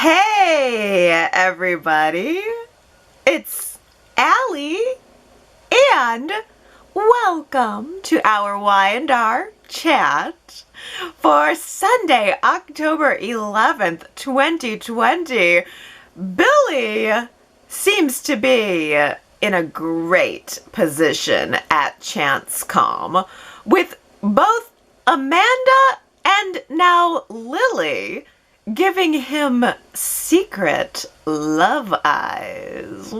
Hey, everybody. It's Allie, and welcome to our Y&R Chat for Sunday, October 11th, 2020. Billy seems to be in a great position at ChanceCom with both Amanda and now Lily giving him secret love eyes.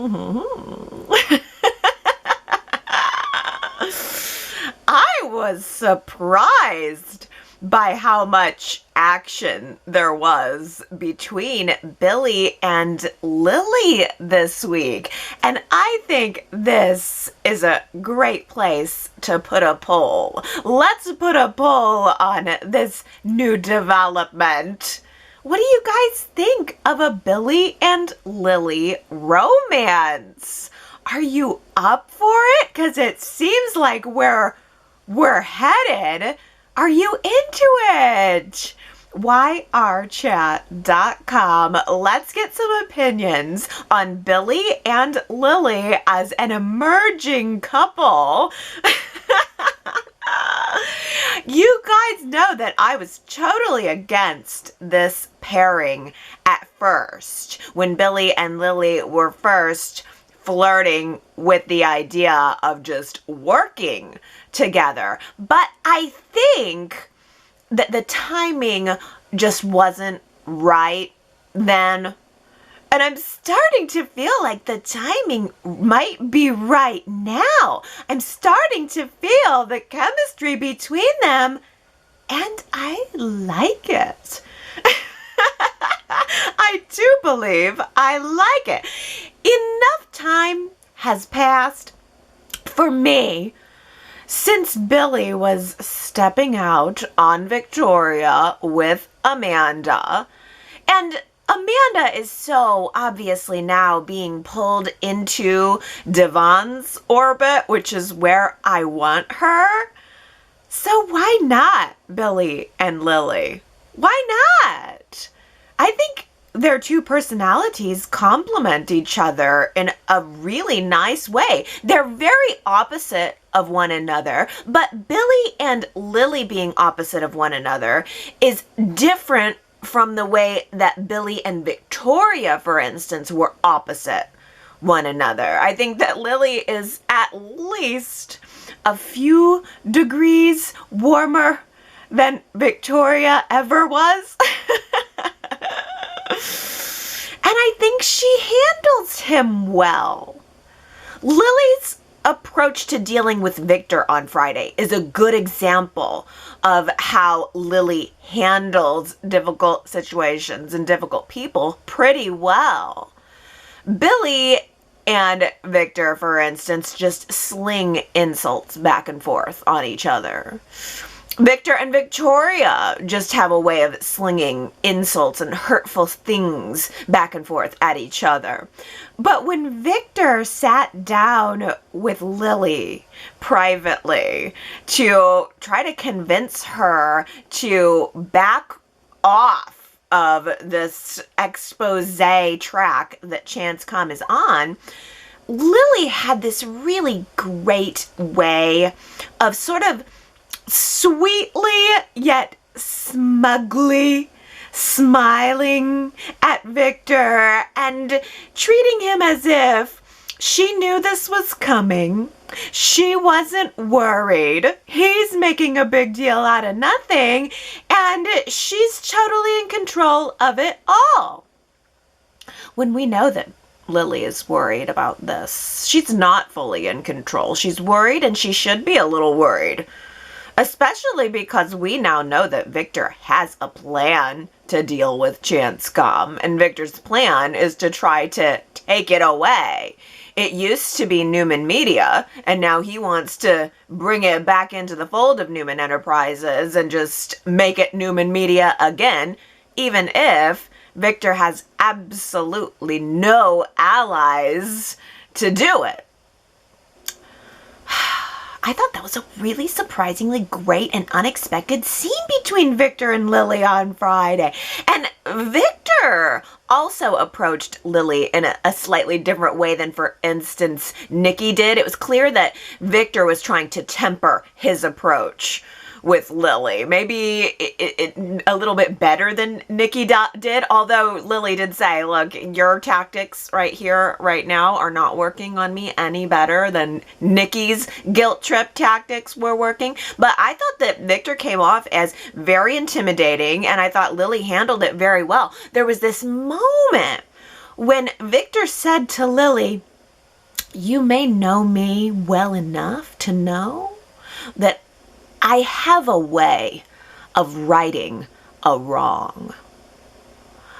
I was surprised by how much action there was between Billy and Lily this week. And I think this is a great place to put a poll. Let's put a poll on this new development. What do you guys think of a Billy and Lily romance? Are you up for it? Because it seems like we're headed. Are you into it? YRChat.com. Let's get some opinions on Billy and Lily as an emerging couple. You guys know that I was totally against this pairing at first, when Billy and Lily were first flirting with the idea of just working together. But I think that the timing just wasn't right then. And I'm starting to feel like the timing might be right now. I'm starting to feel the chemistry between them, and I like it. I do believe I like it. Enough time has passed for me since Billy was stepping out on Victoria with Amanda. And Amanda is so obviously now being pulled into Devon's orbit, which is where I want her. So why not Billy and Lily? Why not? I think their two personalities complement each other in a really nice way. They're very opposite of one another, but Billy and Lily being opposite of one another is different from the way that Billy and Victoria, for instance, were opposite one another. I think that Lily is at least a few degrees warmer than Victoria ever was. And I think she handles him well. Lily's approach to dealing with Victor on Friday is a good example of how Lily handles difficult situations and difficult people pretty well. Billy and Victor, for instance, just sling insults back and forth on each other. Victor and Victoria just have a way of slinging insults and hurtful things back and forth at each other. But when Victor sat down with Lily privately to try to convince her to back off of this expose track that ChanceCom is on, Lily had this really great way of sort of sweetly yet smugly smiling at Victor and treating him as if she knew this was coming. She wasn't worried. He's making a big deal out of nothing, and she's totally in control of it all. When we know that Lily is worried about this, she's not fully in control. She's worried, and she should be a little worried. Especially because we now know that Victor has a plan to deal with ChanceCom, and Victor's plan is to try to take it away. It used to be Newman Media, and now he wants to bring it back into the fold of Newman Enterprises and just make it Newman Media again, even if Victor has absolutely no allies to do it. I thought that was a really surprisingly great and unexpected scene between Victor and Lily on Friday. And Victor also also approached Lily in a slightly different way than, for instance, Nikki did. It was clear that Victor was trying to temper his approach with Lily. Maybe a little bit better than Nikki did, although Lily did say, look, your tactics right here, right now, are not working on me any better than Nikki's guilt trip tactics were working. But I thought that Victor came off as very intimidating, and I thought Lily handled it very well. There was this moment when Victor said to Lily, you may know me well enough to know that I have a way of righting a wrong.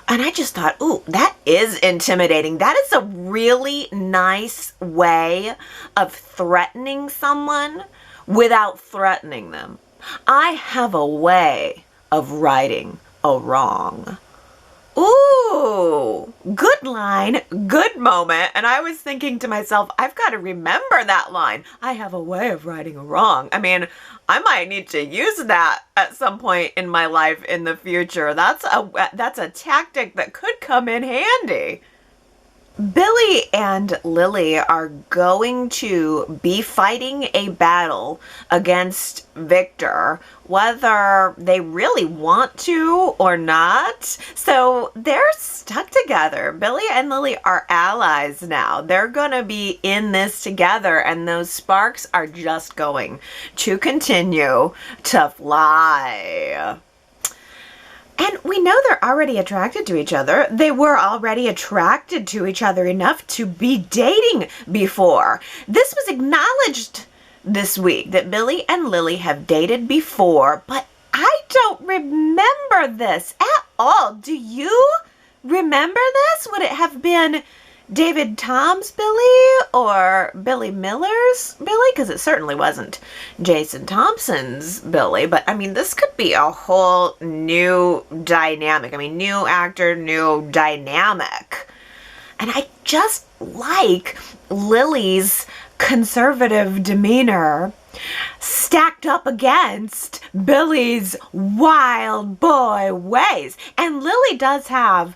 And I just thought, ooh, that is intimidating. That is a really nice way of threatening someone without threatening them. I have a way of righting a wrong. Ooh, good line, good moment. And I was thinking to myself, I've got to remember that line. I have a way of righting a wrong. I mean, I might need to use that at some point in my life in the future. That's a tactic that could come in handy. Billy and Lily are going to be fighting a battle against Victor, whether they really want to or not. So they're stuck together. Billy and Lily are allies now. They're going to be in this together, and those sparks are just going to continue to fly. And we know they're already attracted to each other. They were already attracted to each other enough to be dating before. This was acknowledged this week that Billy and Lily have dated before, but I don't remember this at all. Do you remember this? Would it have been David Tom's Billy or Billy Miller's Billy? Because it certainly wasn't Jason Thompson's Billy. But I mean, this could be a whole new dynamic. I mean, new actor, new dynamic. And I just like Lily's conservative demeanor stacked up against Billy's wild boy ways. And Lily does have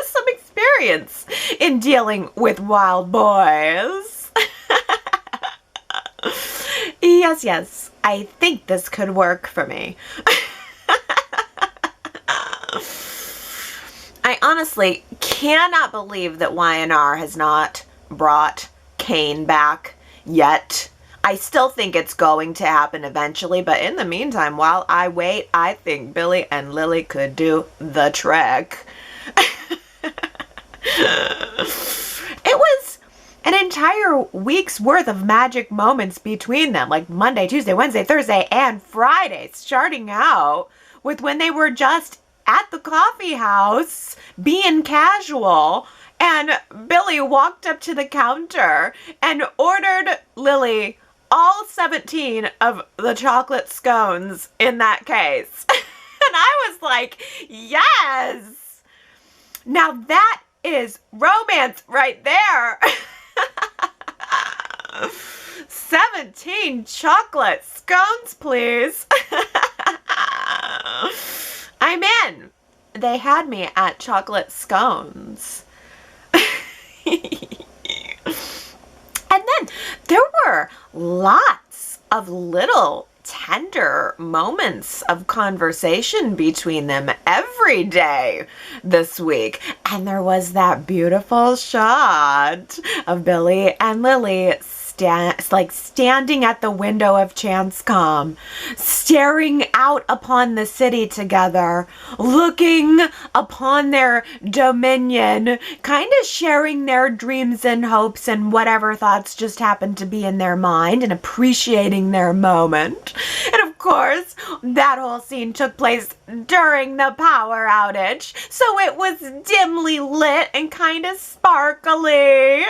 some experience in dealing with wild boys. Yes, I think this could work for me. I honestly cannot believe that Y&R has not brought Kane back yet. I still think it's going to happen eventually, but in the meantime, while I wait, I think Billy and Lily could do the trick. It was an entire week's worth of magic moments between them, like Monday, Tuesday, Wednesday, Thursday, and Friday, starting out with when they were just at the coffee house being casual, and Billy walked up to the counter and ordered Lily all 17 of the chocolate scones in that case. And I was like, yes! Now that is romance right there. 17 chocolate scones, please. I'm in. They had me at chocolate scones. And then there were lots of little tender moments of conversation between them every day this week. And there was that beautiful shot of Billy and Lily standing at the window of Chancecom, staring out upon the city together, looking upon their dominion, kind of sharing their dreams and hopes and whatever thoughts just happened to be in their mind, and appreciating their moment. And of course, that whole scene took place during the power outage, so it was dimly lit and kind of sparkly.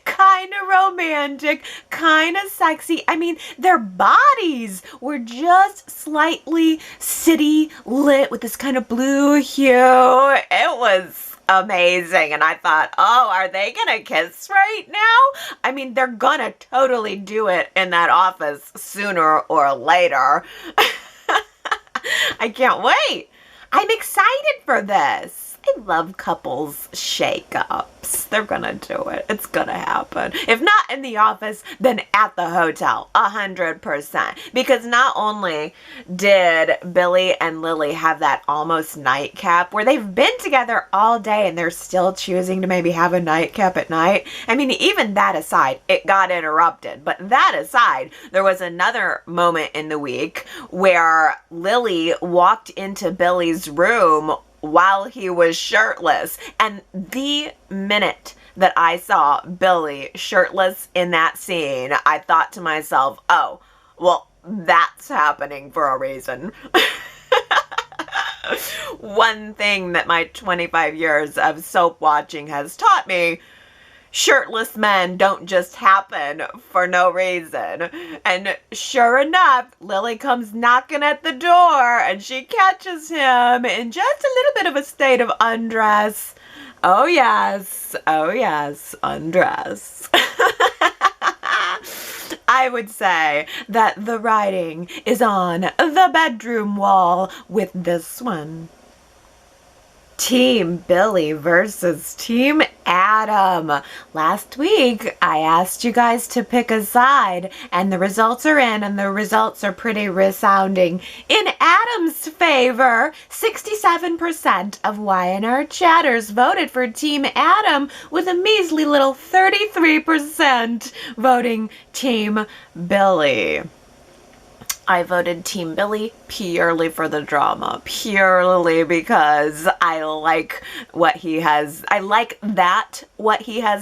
Kind of romantic, kind of sexy. I mean, their bodies were just slightly city lit with this kind of blue hue. It was amazing. And I thought, oh, are they gonna kiss right now? I mean, they're gonna totally do it in that office sooner or later. I can't wait. I'm excited for this. I love couples shake-ups. They're gonna do it. It's gonna happen. If not in the office, then at the hotel. 100%. Because not only did Billy and Lily have that almost nightcap where they've been together all day and they're still choosing to maybe have a nightcap at night. I mean, even that aside, it got interrupted. But that aside, there was another moment in the week where Lily walked into Billy's room while he was shirtless. And the minute that I saw Billy shirtless in that scene, I thought to myself, oh, well, that's happening for a reason. One thing that my 25 years of soap watching has taught me: shirtless men don't just happen for no reason. And sure enough, Lily comes knocking at the door and she catches him in just a little bit of a state of undress. Oh yes, undress. I would say that the writing is on the bedroom wall with this one. Team Billy versus Team Adam. Last week, I asked you guys to pick a side, and the results are in, and the results are pretty resounding in Adam's favor. 67% of Y&R chatters voted for Team Adam, with a measly little 33% voting Team Billy. I voted Team Billy purely for the drama, purely because I like what he has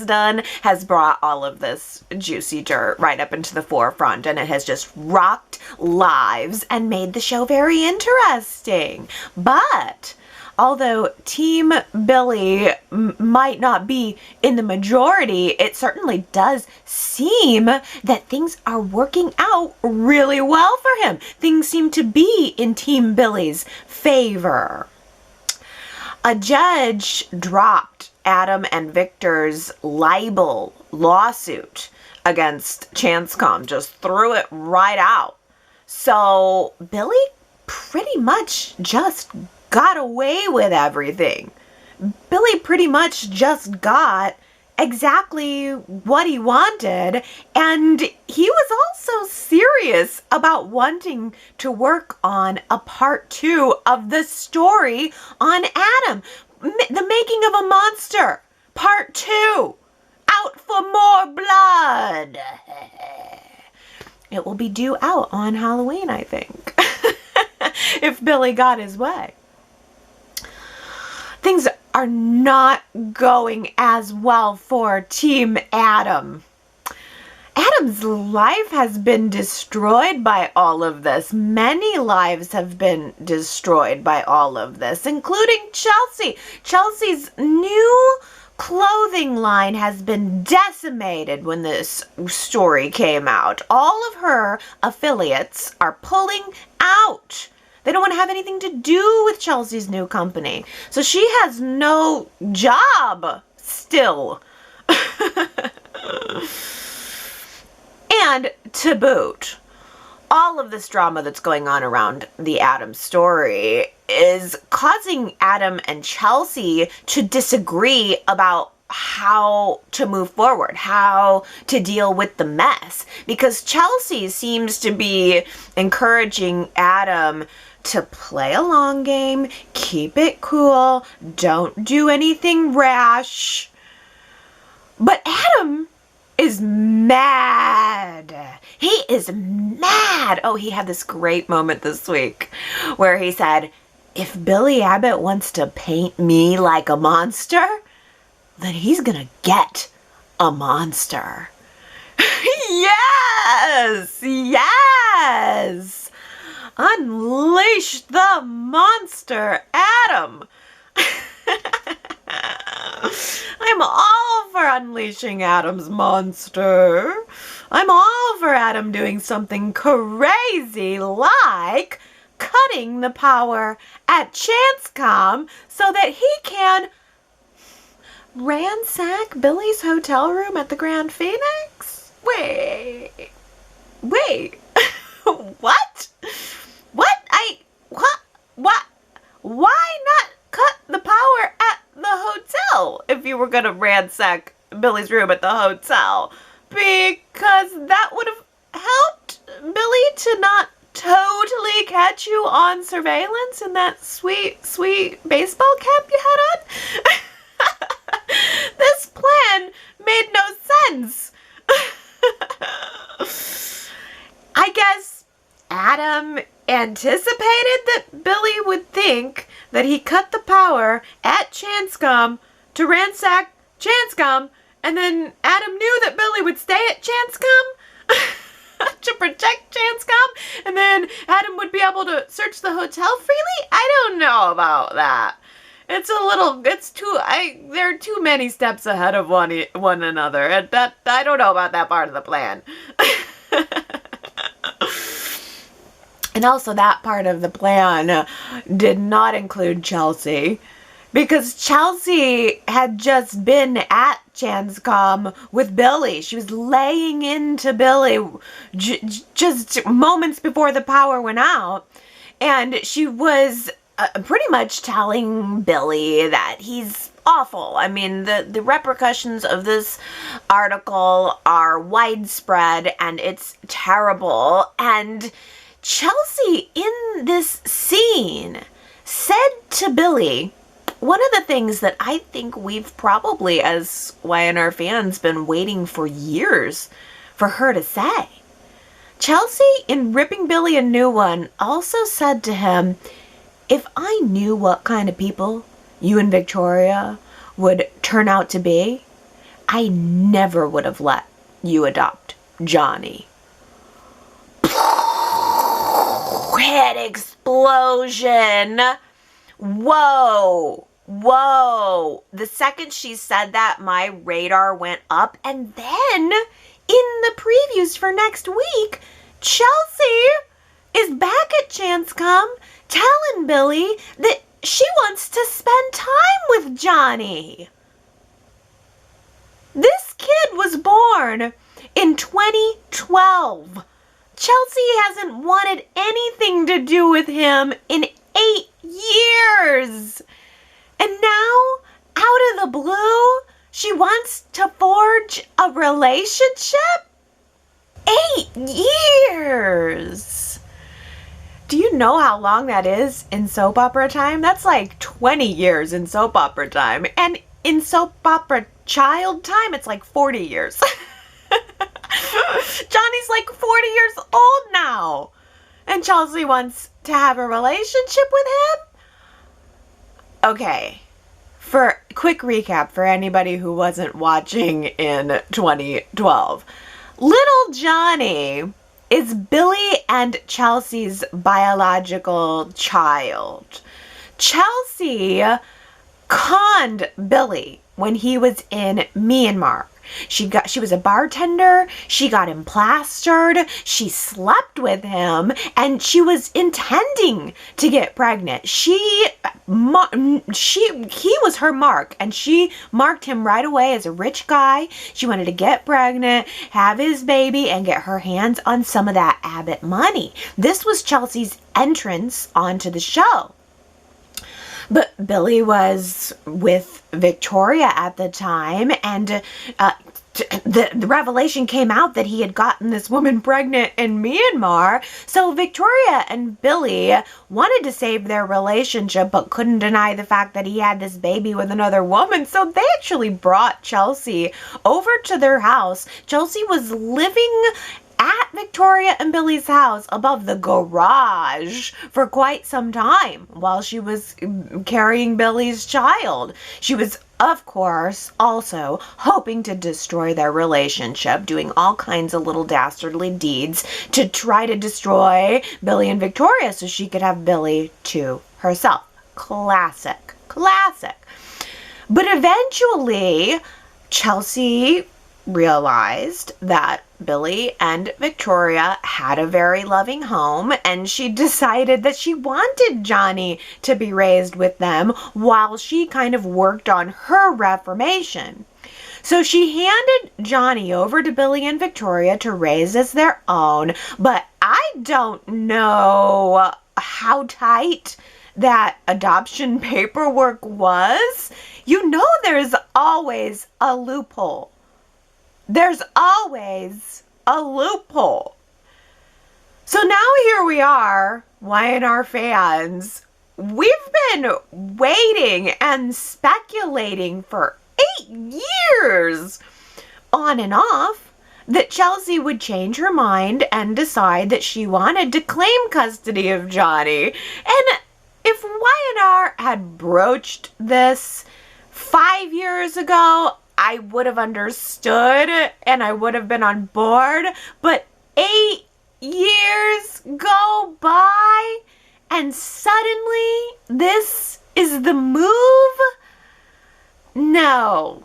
done has brought all of this juicy dirt right up into the forefront, and it has just rocked lives and made the show very interesting. But although Team Billy might not be in the majority, it certainly does seem that things are working out really well for him. Things seem to be in Team Billy's favor. A judge dropped Adam and Victor's libel lawsuit against ChanceCom, just threw it right out. So Billy pretty much just got away with everything. Billy pretty much just got exactly what he wanted, and he was also serious about wanting to work on a part 2 of the story on Adam. The Making of a Monster, part 2, out for more blood. It will be due out on Halloween, I think, if Billy got his way. Things are not going as well for Team Adam. Adam's life has been destroyed by all of this. Many lives have been destroyed by all of this, including Chelsea. Chelsea's new clothing line has been decimated when this story came out. All of her affiliates are pulling out. They don't want to have anything to do with Chelsea's new company. So she has no job still. And to boot, all of this drama that's going on around the Adam story is causing Adam and Chelsea to disagree about how to move forward, how to deal with the mess. Because Chelsea seems to be encouraging Adam to play a long game, keep it cool, don't do anything rash. But Adam is mad. He is mad. Oh, he had this great moment this week where he said, if Billy Abbott wants to paint me like a monster, then he's gonna get a monster. Yes! Yes! Unleash the monster, Adam! I'm all for unleashing Adam's monster. I'm all for Adam doing something crazy like cutting the power at ChanceCom so that he can ransack Billy's hotel room at the Grand Phoenix? Wait. What? What? Why not cut the power at the hotel if you were going to ransack Billy's room at the hotel, because that would have helped Billy to not totally catch you on surveillance in that sweet, sweet baseball cap you had on. This plan made no sense. I guess Adam anticipated that Billy would think that he cut the power at Chanscom to ransack Chanscom, and then Adam knew that Billy would stay at Chanscom to protect Chanscom, and then Adam would be able to search the hotel freely? I don't know about that. There are too many steps ahead of one another, and that I don't know about that part of the plan. And also that part of the plan did not include Chelsea, because Chelsea had just been at Chanscom with Billy. She was laying into Billy just moments before the power went out, and she was pretty much telling Billy that he's awful. I mean, the repercussions of this article are widespread, and it's terrible. And Chelsea, in this scene, said to Billy one of the things that I think we've probably, as Y&R fans, been waiting for years for her to say. Chelsea, in ripping Billy a new one, also said to him, "If I knew what kind of people you and Victoria would turn out to be, I never would have let you adopt Johnny." Head explosion. Whoa. The second she said that, my radar went up. And then, in the previews for next week, Chelsea is back at Chanscom telling Billy that she wants to spend time with Johnny. This kid was born in 2012. Chelsea hasn't wanted anything to do with him in 8 years. And now, out of the blue, she wants to forge a relationship? 8 years! Do you know how long that is in soap opera time? That's like 20 years in soap opera time. And in soap opera child time, it's like 40 years. Johnny's like 40 years old now. And Chelsea wants to have a relationship with him? Okay. For quick recap for anybody who wasn't watching in 2012. Little Johnny is Billy and Chelsea's biological child. Chelsea conned Billy when he was in Myanmar. She was a bartender, she got him plastered, she slept with him, and she was intending to get pregnant. He was her mark, and she marked him right away as a rich guy. She wanted to get pregnant, have his baby, and get her hands on some of that Abbott money. This was Chelsea's entrance onto the show. But Billy was with Victoria at the time, and the revelation came out that he had gotten this woman pregnant in Myanmar. So Victoria and Billy wanted to save their relationship, but couldn't deny the fact that he had this baby with another woman. So they actually brought Chelsea over to their house. Chelsea was living at Victoria and Billy's house above the garage for quite some time while she was carrying Billy's child. She was, of course, also hoping to destroy their relationship, doing all kinds of little dastardly deeds to try to destroy Billy and Victoria so she could have Billy to herself. Classic. But eventually, Chelsea realized that Billy and Victoria had a very loving home, and she decided that she wanted Johnny to be raised with them while she kind of worked on her reformation. So she handed Johnny over to Billy and Victoria to raise as their own, but I don't know how tight that adoption paperwork was, you know there's always a loophole. There's always a loophole. So now here we are, Y&R fans. We've been waiting and speculating for 8 years on and off that Chelsea would change her mind and decide that she wanted to claim custody of Johnny. And if Y&R had broached this 5 years ago, I would have understood and I would have been on board. But 8 years go by and suddenly this is the move? No.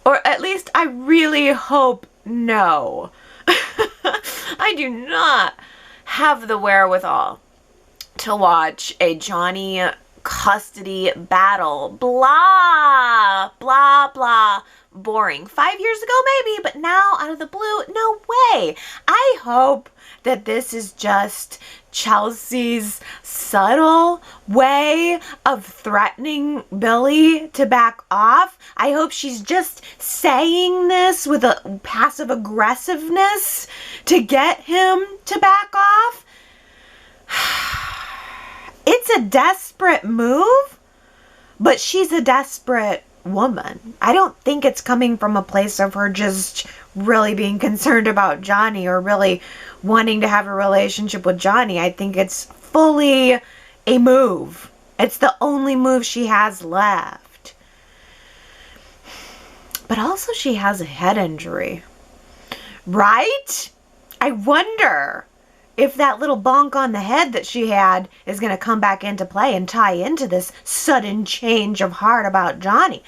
Or at least I really hope no. I do not have the wherewithal to watch a Johnny custody battle. Blah, blah, blah. Boring. 5 years ago, maybe, but now out of the blue, no way. I hope that this is just Chelsea's subtle way of threatening Billy to back off. I hope she's just saying this with a passive aggressiveness to get him to back off. It's a desperate move, but she's a desperate woman. I don't think it's coming from a place of her just really being concerned about Johnny or really wanting to have a relationship with Johnny. I think it's fully a move. It's the only move she has left. But also she has a head injury, right? I wonder if that little bonk on the head that she had is going to come back into play and tie into this sudden change of heart about Johnny.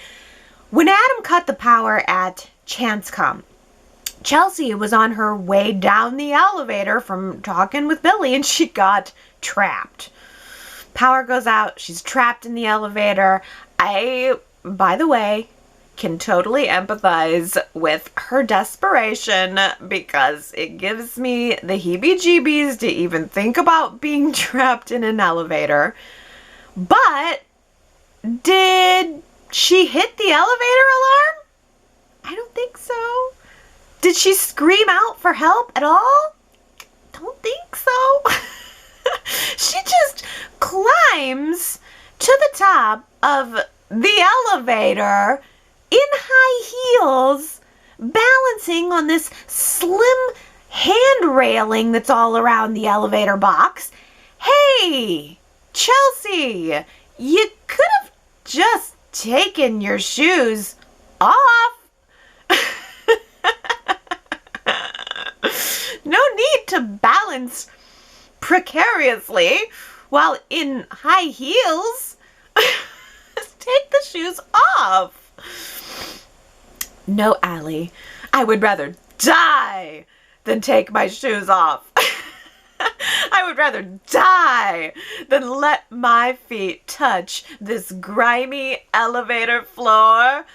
When Adam cut the power at Chancecom, Chelsea was on her way down the elevator from talking with Billy and she got trapped. Power goes out. She's trapped in the elevator. I, by the way, can totally empathize with her desperation because it gives me the heebie-jeebies to even think about being trapped in an elevator. But did she hit the elevator alarm? I don't think so. Did she scream out for help at all? Don't think so. She just climbs to the top of the elevator in high heels, balancing on this slim hand railing that's all around the elevator box. Hey, Chelsea, you could have just taken your shoes off. No need to balance precariously while in high heels. Take the shoes off. No, Allie, I would rather die than take my shoes off. I would rather die than let my feet touch this grimy elevator floor.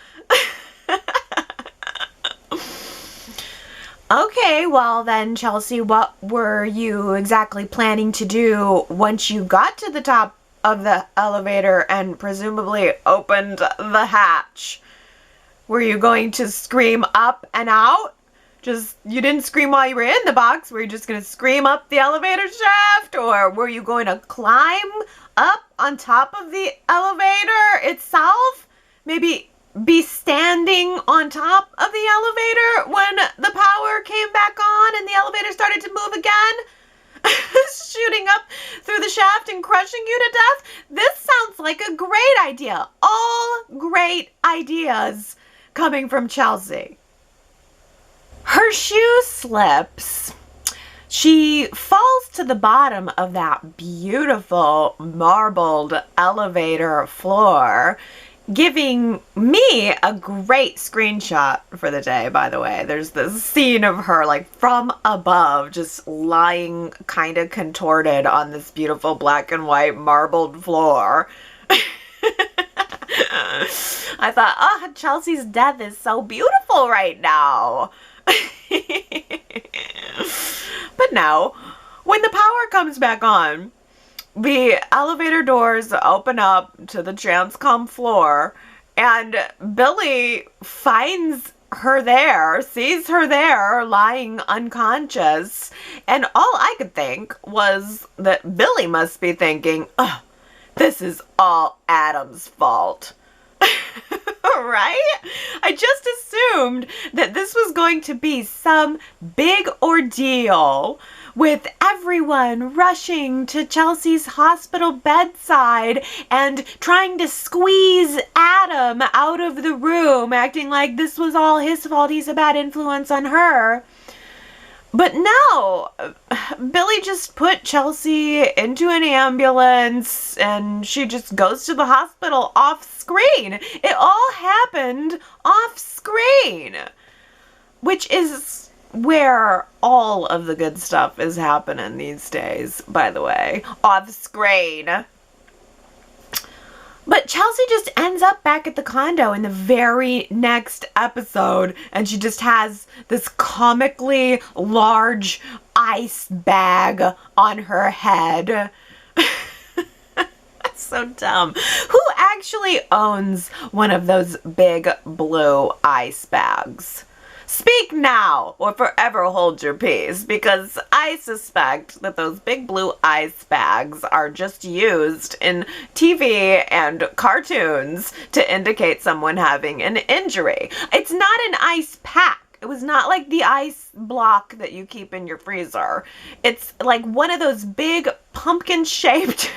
Okay, well then, Chelsea, what were you exactly planning to do once you got to the top of the elevator and presumably opened the hatch? Were you going to scream up and out? You didn't scream while you were in the box. Were you just going to scream up the elevator shaft? Or were you going to climb up on top of the elevator itself? Maybe be standing on top of the elevator when the power came back on and the elevator started to move again? Shooting up through the shaft and crushing you to death? This sounds like a great idea. All great ideas coming from Chelsea. Her shoe slips. She falls to the bottom of that beautiful marbled elevator floor, giving me a great screenshot for the day, by the way. There's this scene of her, like, from above, just lying kind of contorted on this beautiful black and white marbled floor. I thought, oh, Chelsea's death is so beautiful right now. But no, when the power comes back on, the elevator doors open up to the Transcom floor, and Billy finds her there, sees her there, lying unconscious, and all I could think was that Billy must be thinking, oh, this is all Adam's fault. Right? I just assumed that this was going to be some big ordeal with everyone rushing to Chelsea's hospital bedside and trying to squeeze Adam out of the room, acting like this was all his fault, he's a bad influence on her. But no, Billy just put Chelsea into an ambulance and she just goes to the hospital off screen. It all happened off screen, which is where all of the good stuff is happening these days, by the way, off screen. But Chelsea just ends up back at the condo in the very next episode, and she just has this comically large ice bag on her head. That's so dumb. Who actually owns one of those big blue ice bags? Speak now or forever hold your peace, because I suspect that those big blue ice bags are just used in TV and cartoons to indicate someone having an injury. It's not an ice pack. It was not like the ice block that you keep in your freezer. It's like one of those big pumpkin-shaped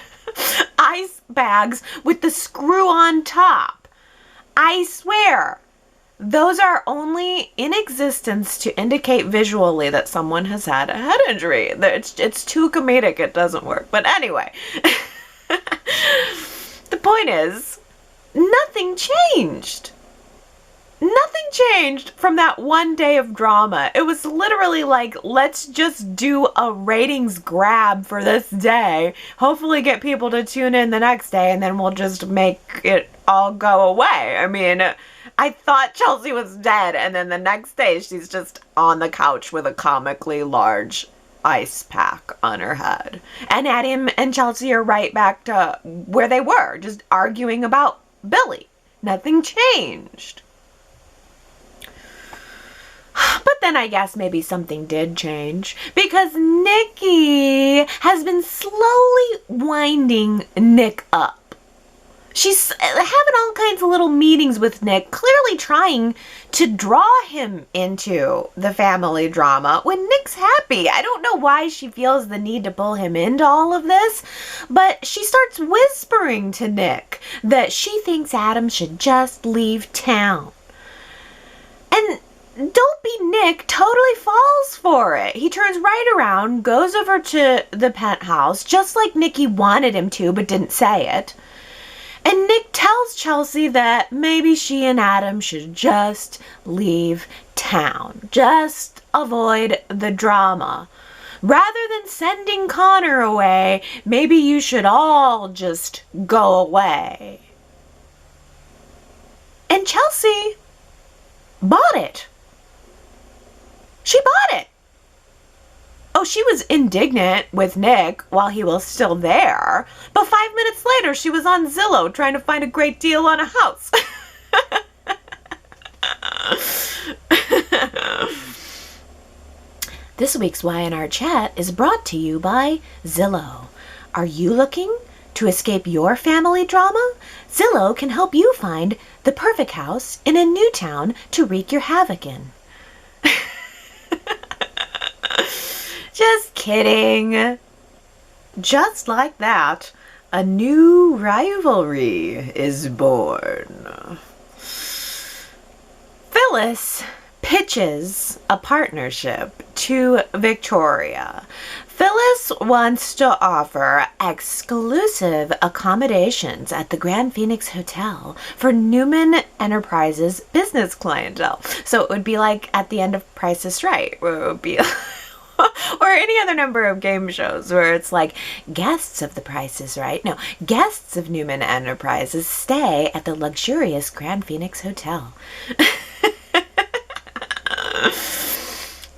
ice bags with the screw on top. I swear. Those are only in existence to indicate visually that someone has had a head injury. It's too comedic, it doesn't work. But anyway, the point is, nothing changed. Nothing changed from that one day of drama. It was literally like, let's just do a ratings grab for this day. Hopefully get people to tune in the next day, and then we'll just make it all go away. I mean, I thought Chelsea was dead, and then the next day she's just on the couch with a comically large ice pack on her head. And Adam and Chelsea are right back to where they were, just arguing about Billy. Nothing changed. But then I guess maybe something did change, because Nikki has been slowly winding Nick up. She's having all kinds of little meetings with Nick, clearly trying to draw him into the family drama when Nick's happy. I don't know why she feels the need to pull him into all of this, but she starts whispering to Nick that she thinks Adam should just leave town. And don't be Nick totally falls for it. He turns right around, goes over to the penthouse, just like Nikki wanted him to but didn't say it. And Nick tells Chelsea that maybe she and Adam should just leave town. Just avoid the drama. Rather than sending Connor away, maybe you should all just go away. And Chelsea bought it. She bought it. Oh, she was indignant with Nick while he was still there, but 5 minutes later she was on Zillow trying to find a great deal on a house. This week's Y&R Chat is brought to you by Zillow. Are you looking to escape your family drama? Zillow can help you find the perfect house in a new town to wreak your havoc in. Just kidding. Just like that, a new rivalry is born. Phyllis pitches a partnership to Victoria. Phyllis wants to offer exclusive accommodations at the Grand Phoenix Hotel for Newman Enterprises business clientele. So it would be like at the end of Price is Right, where it would be or any other number of game shows where it's like, guests of the Price is Right. No, guests of Newman Enterprises stay at the luxurious Grand Phoenix Hotel.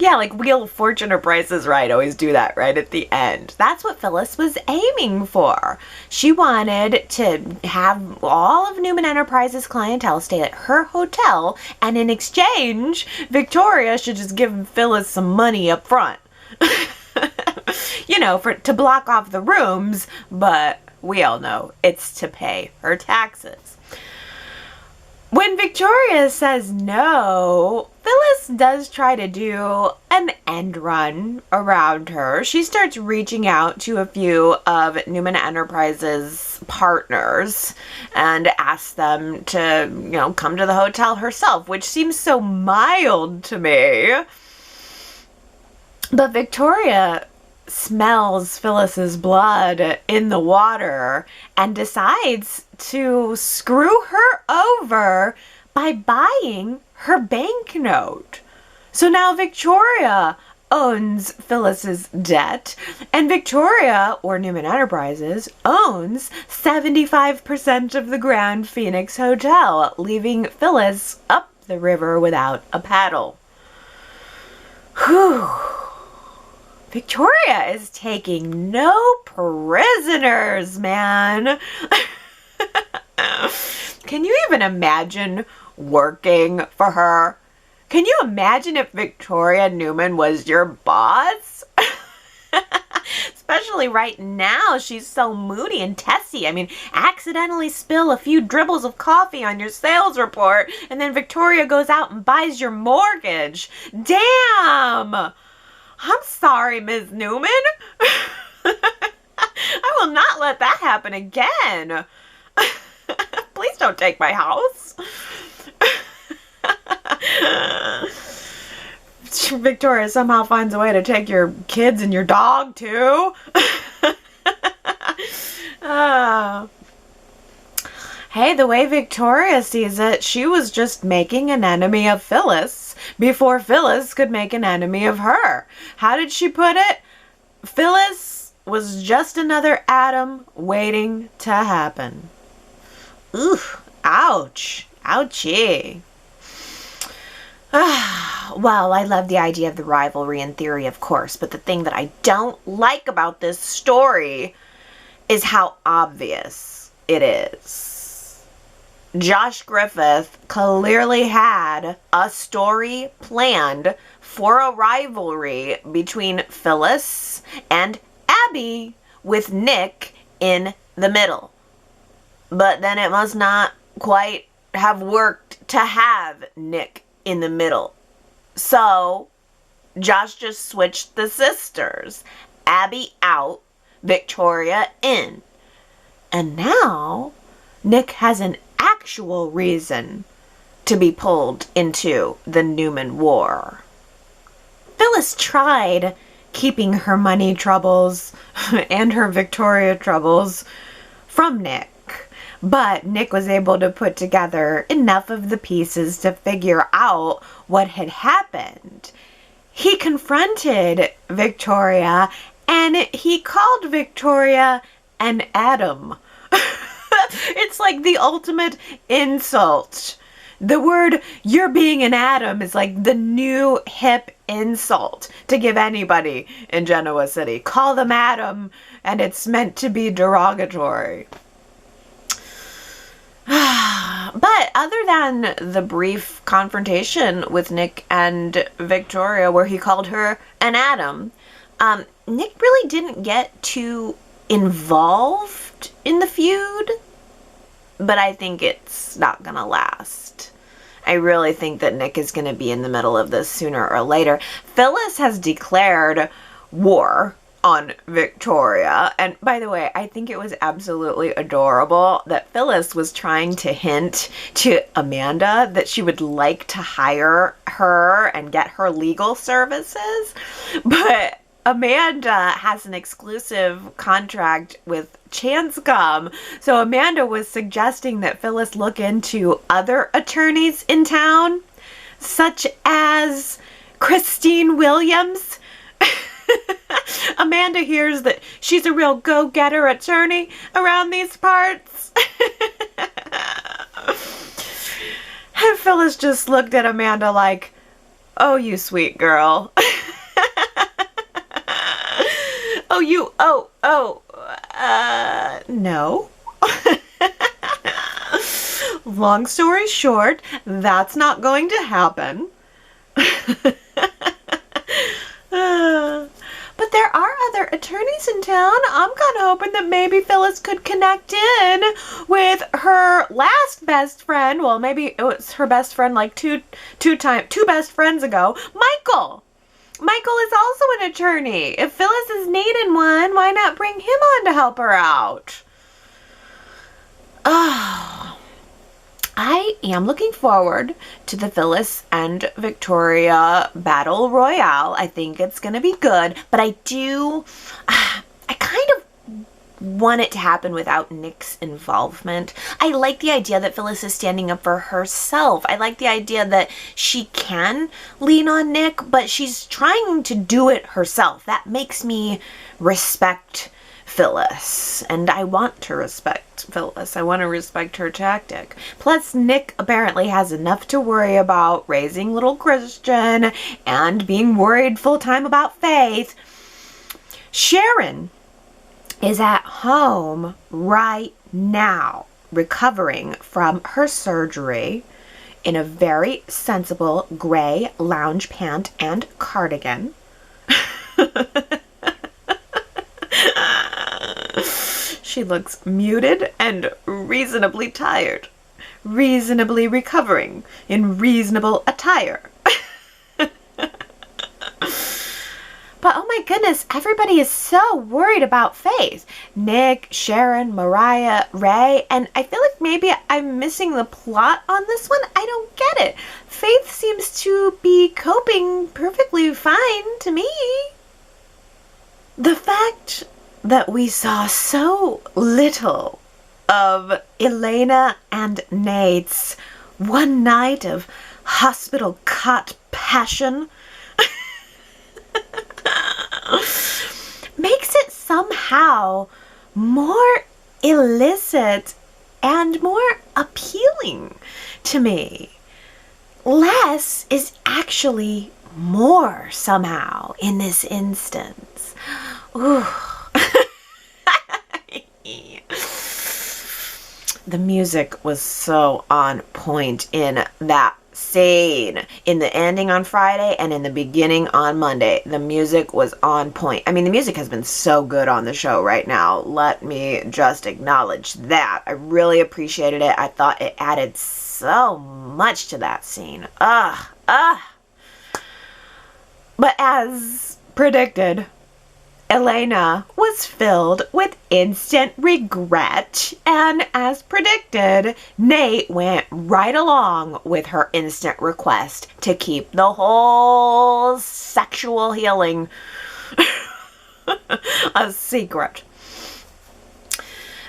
Yeah, like Wheel of Fortune or Price is Right always do that right at the end. That's what Phyllis was aiming for. She wanted to have all of Newman Enterprises clientele stay at her hotel, and in exchange, Victoria should just give Phyllis some money up front. You know, to block off the rooms, but we all know it's to pay her taxes. When Victoria says no, Phyllis does try to do an end run around her. She starts reaching out to a few of Newman Enterprises' partners and asks them to, come to the hotel herself, which seems so mild to me. But Victoria smells Phyllis's blood in the water and decides to screw her over by buying her banknote. So now Victoria owns Phyllis's debt, and Victoria, or Newman Enterprises, owns 75% of the Grand Phoenix Hotel, leaving Phyllis up the river without a paddle. Whew. Victoria is taking no prisoners, man. Can you even imagine working for her? Can you imagine if Victoria Newman was your boss? Especially right now, she's so moody and testy. I mean, accidentally spill a few dribbles of coffee on your sales report, and then Victoria goes out and buys your mortgage. Damn! I'm sorry, Ms. Newman. I will not let that happen again. Please don't take my house. Victoria somehow finds a way to take your kids and your dog, too. Hey, the way Victoria sees it, she was just making an enemy of Phyllis before Phyllis could make an enemy of her. How did she put it? Phyllis was just another atom waiting to happen. Ooh, ouch. Ouchie. Well, I love the idea of the rivalry in theory, of course, but the thing that I don't like about this story is how obvious it is. Josh Griffith clearly had a story planned for a rivalry between Phyllis and Abby, with Nick in the middle. But then it must not quite have worked to have Nick in the middle. So Josh just switched the sisters. Abby out, Victoria in. And now Nick has an actual reason to be pulled into the Newman War. Phyllis tried keeping her money troubles and her Victoria troubles from Nick, but Nick was able to put together enough of the pieces to figure out what had happened. He confronted Victoria, and he called Victoria an atom. It's like the ultimate insult. The word, "you're being an atom," is like the new hip insult to give anybody in Genoa City. Call them atom, and it's meant to be derogatory. But other than the brief confrontation with Nick and Victoria where he called her an atom, Nick really didn't get too involved in the feud. But I think it's not gonna last. I really think that Nick is gonna be in the middle of this sooner or later. Phyllis has declared war on Victoria. And by the way, I think it was absolutely adorable that Phyllis was trying to hint to Amanda that she would like to hire her and get her legal services. But Amanda has an exclusive contract with Chanscom, so Amanda was suggesting that Phyllis look into other attorneys in town, such as Christine Williams. Amanda hears that she's a real go-getter attorney around these parts. And Phyllis just looked at Amanda like, "Oh, you sweet girl." No. Long story short, that's not going to happen. But there are other attorneys in town. I'm kind of hoping that maybe Phyllis could connect in with her last best friend. Well, maybe it was her best friend like two best friends ago. Michael. Michael is also an attorney. If Phyllis is needing one, why not bring him on to help her out? Oh, I am looking forward to the Phyllis and Victoria Battle Royale. I think it's going to be good, but I kind of want it to happen without Nick's involvement. I like the idea that Phyllis is standing up for herself. I like the idea that she can lean on Nick, but she's trying to do it herself. That makes me respect Phyllis, and I want to respect Phyllis. I want to respect her tactic. Plus, Nick apparently has enough to worry about raising little Christian and being worried full-time about Faith. Sharon is at home right now, recovering from her surgery in a very sensible gray lounge pant and cardigan. She looks muted and reasonably tired, reasonably recovering in reasonable attire. But oh my goodness, everybody is so worried about Faith. Nick, Sharon, Mariah, Ray, and I feel like maybe I'm missing the plot on this one. I don't get it. Faith seems to be coping perfectly fine to me. The fact that we saw so little of Elena and Nate's one night of hospital cot passion makes it somehow more illicit and more appealing to me. Less is actually more somehow in this instance. Ooh. The music was so on point in that scene. In the ending on Friday and in the beginning on Monday, the music was on point. I mean, the music has been so good on the show right now. Let me just acknowledge that. I really appreciated it. I thought it added so much to that scene. But as predicted, Elena was filled with instant regret, and as predicted, Nate went right along with her instant request to keep the whole sexual healing a secret.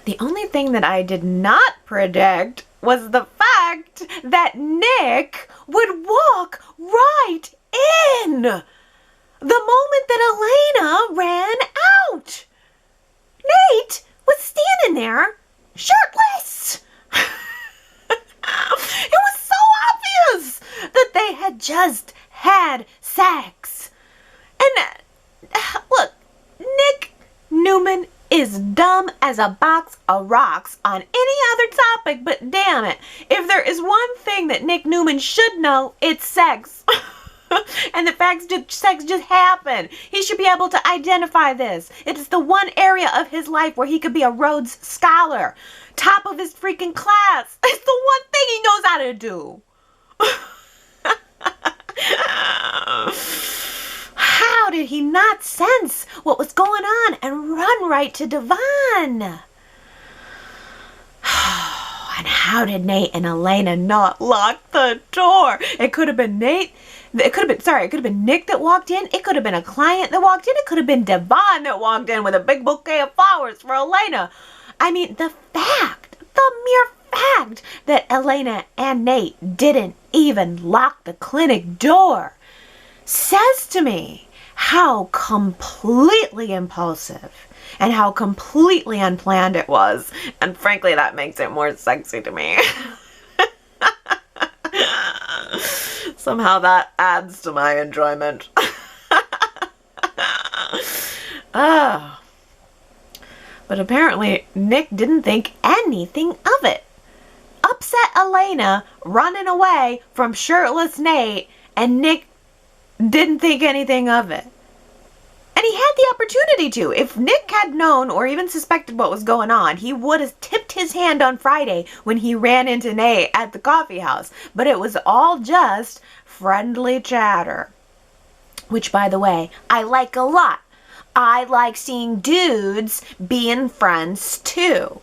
The only thing that I did not predict was the fact that Nick would walk right in the moment that Elena ran out. Nate was standing there shirtless. It was so obvious that they had just had sex. And look, Nick Newman is dumb as a box of rocks on any other topic, but damn it, if there is one thing that Nick Newman should know, it's sex. And the fact that sex just happened. He should be able to identify this. It is the one area of his life where he could be a Rhodes Scholar. Top of his freaking class. It's the one thing he knows how to do. How did he not sense what was going on and run right to Devon? And how did Nate and Elena not lock the door? It could have been Nate. It could have been Nick that walked in. It could have been a client that walked in. It could have been Devon that walked in with a big bouquet of flowers for Elena. I mean, the mere fact that Elena and Nate didn't even lock the clinic door says to me how completely impulsive and how completely unplanned it was. And frankly, that makes it more sexy to me. Somehow that adds to my enjoyment. Ugh. But apparently Nick didn't think anything of it. Upset Elena running away from shirtless Nate, and Nick didn't think anything of it. And he had the opportunity to. If Nick had known or even suspected what was going on, he would have tipped his hand on Friday when he ran into Nate at the coffee house. But it was all just friendly chatter. Which, by the way, I like a lot. I like seeing dudes being friends too.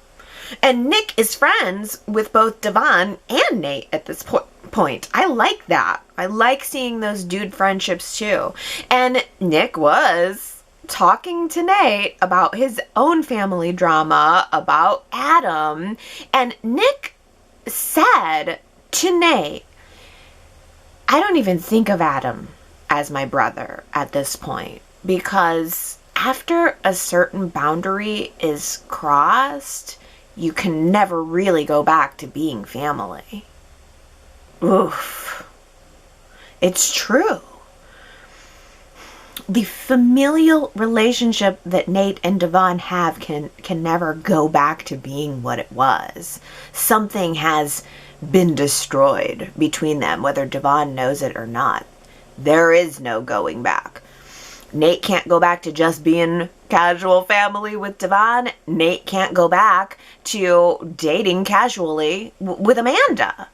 And Nick is friends with both Devon and Nate at this point. I like that. I like seeing those dude friendships too. And Nick was talking to Nate about his own family drama, about Adam. And Nick said to Nate, I don't even think of Adam as my brother at this point, because after a certain boundary is crossed, you can never really go back to being family. Oof. It's true. The familial relationship that Nate and Devon have can never go back to being what it was. Something has been destroyed between them, whether Devon knows it or not. There is no going back. Nate can't go back to just being casual family with Devon. Nate can't go back to dating casually with Amanda.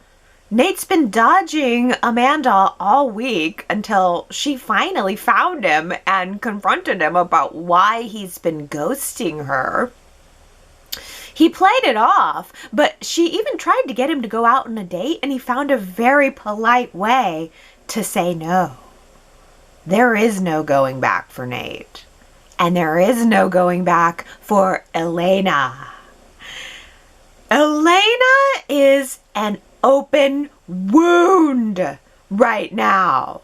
Nate's been dodging Amanda all week until she finally found him and confronted him about why he's been ghosting her. He played it off, but she even tried to get him to go out on a date, and he found a very polite way to say no. There is no going back for Nate. And there is no going back for Elena. Elena is an open wound right now.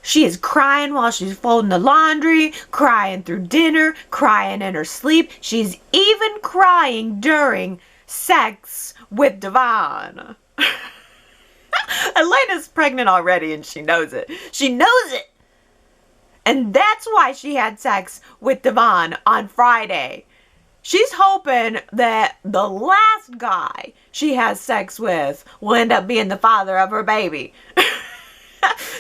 She is crying while she's folding the laundry, crying through dinner, crying in her sleep. She's even crying during sex with Devon. Elena's pregnant already and she knows it. She knows it. And that's why she had sex with Devon on Friday. She's hoping that the last guy she has sex with will end up being the father of her baby.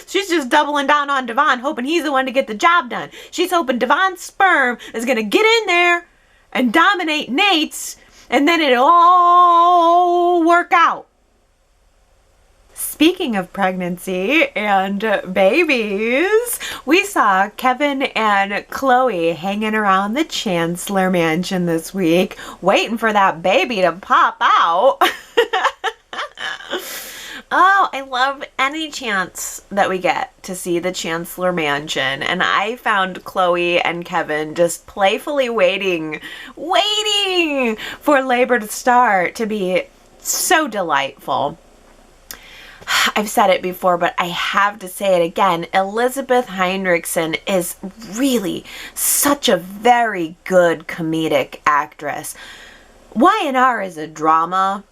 She's just doubling down on Devon, hoping he's the one to get the job done. She's hoping Devon's sperm is going to get in there and dominate Nate's, and then it'll all work out. Speaking of pregnancy and babies, we saw Kevin and Chloe hanging around the Chancellor Mansion this week, waiting for that baby to pop out. Oh, I love any chance that we get to see the Chancellor Mansion. And I found Chloe and Kevin just playfully waiting for labor to start to be so delightful. I've said it before, but I have to say it again. Elizabeth Heinrichsen is really such a very good comedic actress. Y&R is a drama,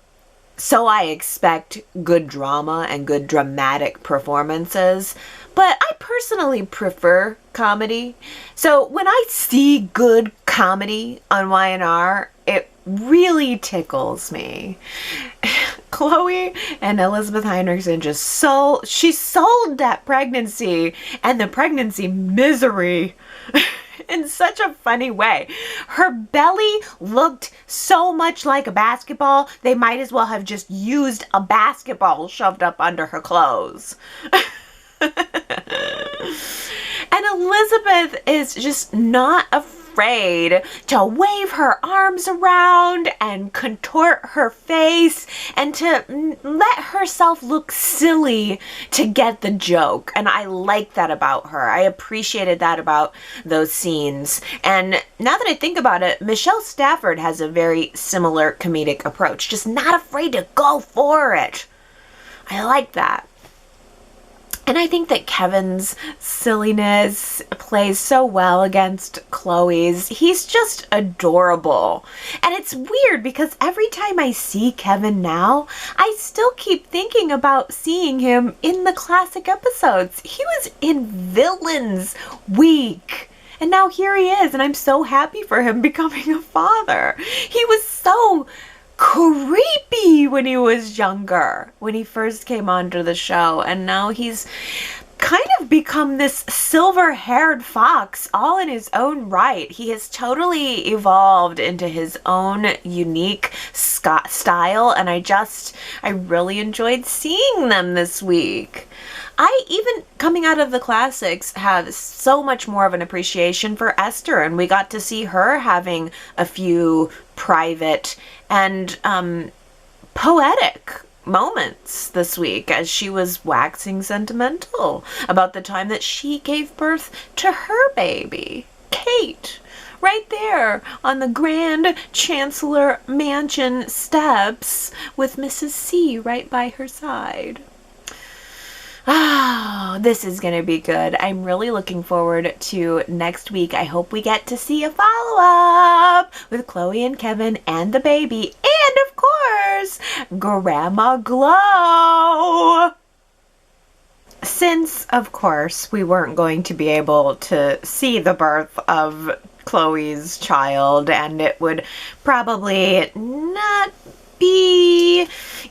so I expect good drama and good dramatic performances. But I personally prefer comedy. So when I see good comedy on Y&R, it really tickles me. Chloe and Elizabeth Heinrichsen she sold that pregnancy and the pregnancy misery in such a funny way. Her belly looked so much like a basketball, they might as well have just used a basketball shoved up under her clothes. And Elizabeth is just not afraid to wave her arms around and contort her face and to let herself look silly to get the joke. And I like that about her. I appreciated that about those scenes. And now that I think about it, Michelle Stafford has a very similar comedic approach, just not afraid to go for it. I like that. And I think that Kevin's silliness plays so well against Chloe's. He's just adorable. And it's weird because every time I see Kevin now, I still keep thinking about seeing him in the classic episodes. He was in Villains Week. And now here he is, and I'm so happy for him becoming a father. He was so creepy when he was younger, when he first came onto the show, and now he's kind of become this silver-haired fox all in his own right. He has totally evolved into his own unique style, and I really enjoyed seeing them this week. I, even coming out of the classics, have so much more of an appreciation for Esther, and we got to see her having a few private and poetic moments this week as she was waxing sentimental about the time that she gave birth to her baby, Kate, right there on the Grand Chancellor Mansion steps with Mrs. C right by her side. Oh, this is going to be good. I'm really looking forward to next week. I hope we get to see a follow-up with Chloe and Kevin and the baby. And, of course, Grandma Glow. Since, of course, we weren't going to be able to see the birth of Chloe's child, and it would probably not be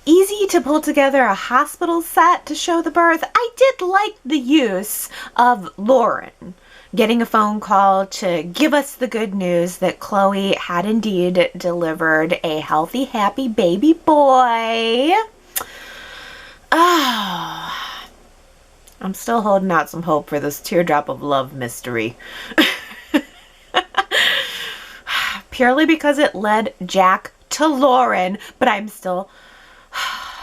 easy to pull together a hospital set to show the birth, I did like the use of Lauren getting a phone call to give us the good news that Chloe had indeed delivered a healthy, happy baby boy. Oh, I'm still holding out some hope for this Teardrop of Love mystery. Purely because it led Jack to Lauren, but I'm still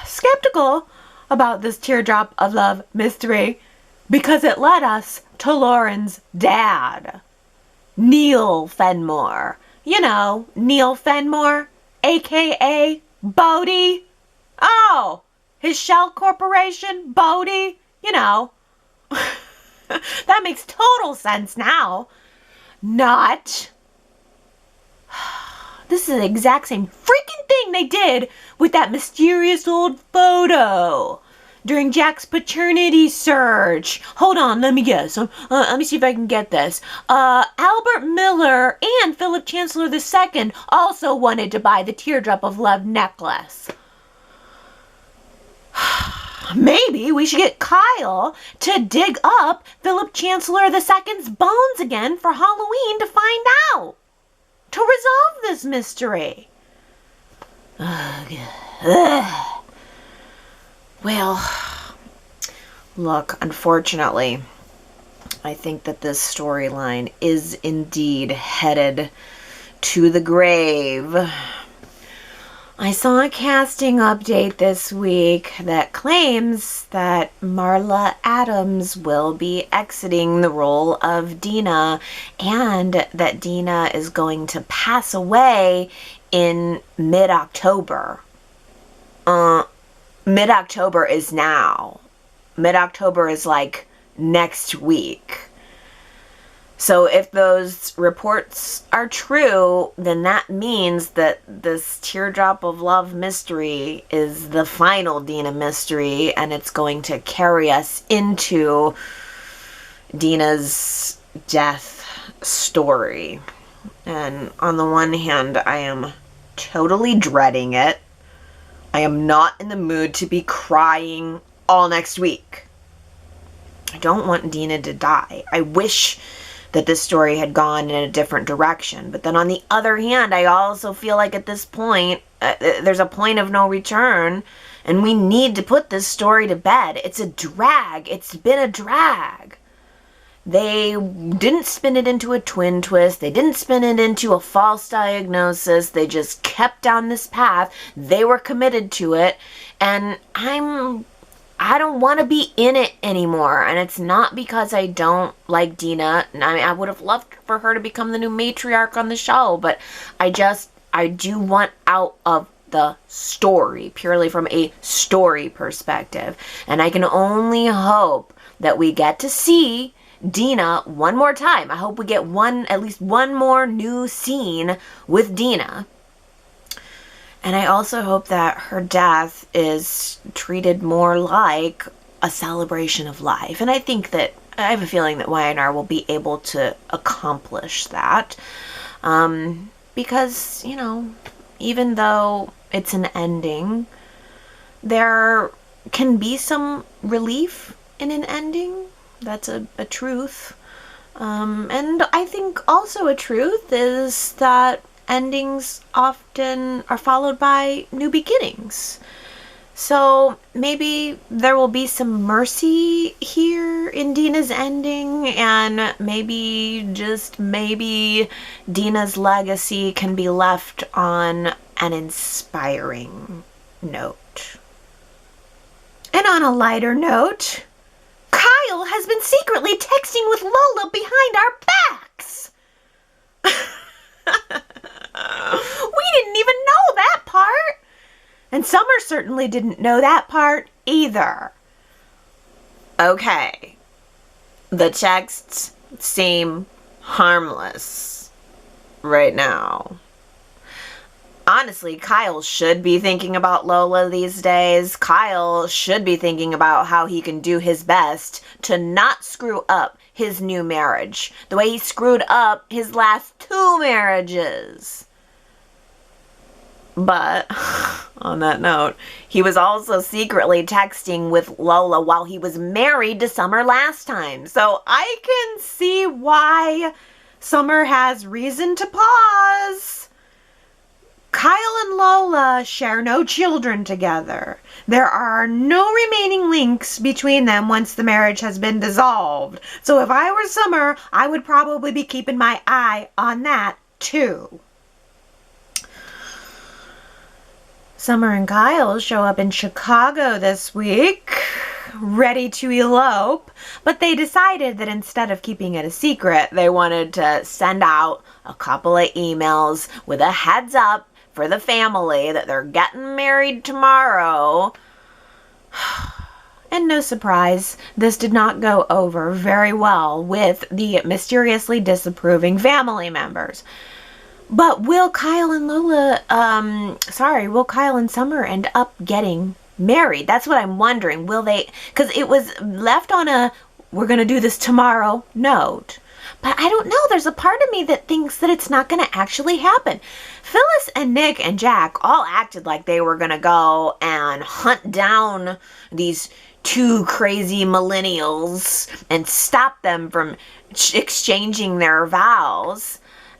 skeptical about this Teardrop of Love mystery because it led us to Lauren's dad, Neil Fenmore. You know, Neil Fenmore, aka Bodie. Oh, his shell corporation, Bodie. You know, that makes total sense now. Not. This is the exact same freaking thing they did with that mysterious old photo during Jack's paternity search. Hold on, let me guess. Let me see if I can get this. Albert Miller and Philip Chancellor II also wanted to buy the Teardrop of Love necklace. Maybe we should get Kyle to dig up Philip Chancellor II's bones again for Halloween to find out. To resolve this mystery. Ugh. Well, look, unfortunately, I think that this storyline is indeed headed to the grave. I saw a casting update this week that claims that Marla Adams will be exiting the role of Dina and that Dina is going to pass away in mid-October. Mid-October is now. Mid-October is like next week. So if those reports are true, then that means that this Teardrop of Love mystery is the final Dina mystery, and it's going to carry us into Dina's death story. And on the one hand, I am totally dreading it. I am not in the mood to be crying all next week. I don't want Dina to die. I wish that this story had gone in a different direction. But then on the other hand, I also feel like at this point, there's a point of no return, and we need to put this story to bed. It's a drag. It's been a drag. They didn't spin it into a twin twist. They didn't spin it into a false diagnosis. They just kept down this path. They were committed to it, and I don't want to be in it anymore. And it's not because I don't like Dina. I mean, I would have loved for her to become the new matriarch on the show, but I do want out of the story, purely from a story perspective. And I can only hope that we get to see Dina one more time. I hope we get at least one more new scene with Dina. And I also hope that her death is treated more like a celebration of life. And I think that I have a feeling that Y&R will be able to accomplish that. Because, you know, even though it's an ending, there can be some relief in an ending. That's a truth. And I think also a truth is that endings often are followed by new beginnings. So maybe there will be some mercy here in Dina's ending, and maybe, just maybe, Dina's legacy can be left on an inspiring note. And on a lighter note, Kyle has been secretly texting with Lola behind our backs. We didn't even know that part. And Summer certainly didn't know that part either. Okay. The texts seem harmless right now. Honestly, Kyle should be thinking about Lola these days. Kyle should be thinking about how he can do his best to not screw up his new marriage, the way he screwed up his last 2 marriages. But, on that note, he was also secretly texting with Lola while he was married to Summer last time. So I can see why Summer has reason to pause. Kyle and Lola share no children together. There are no remaining links between them once the marriage has been dissolved. So if I were Summer, I would probably be keeping my eye on that too. Summer and Kyle show up in Chicago this week, ready to elope, but they decided that instead of keeping it a secret, they wanted to send out a couple of emails with a heads up for the family that they're getting married tomorrow. And no surprise, this did not go over very well with the mysteriously disapproving family members. But will Kyle and Summer end up getting married? That's what I'm wondering. Will they, because it was left on a, we're going to do this tomorrow note. But I don't know. There's a part of me that thinks that it's not going to actually happen. Phyllis and Nick and Jack all acted like they were going to go and hunt down these 2 crazy millennials and stop them from exchanging their vows.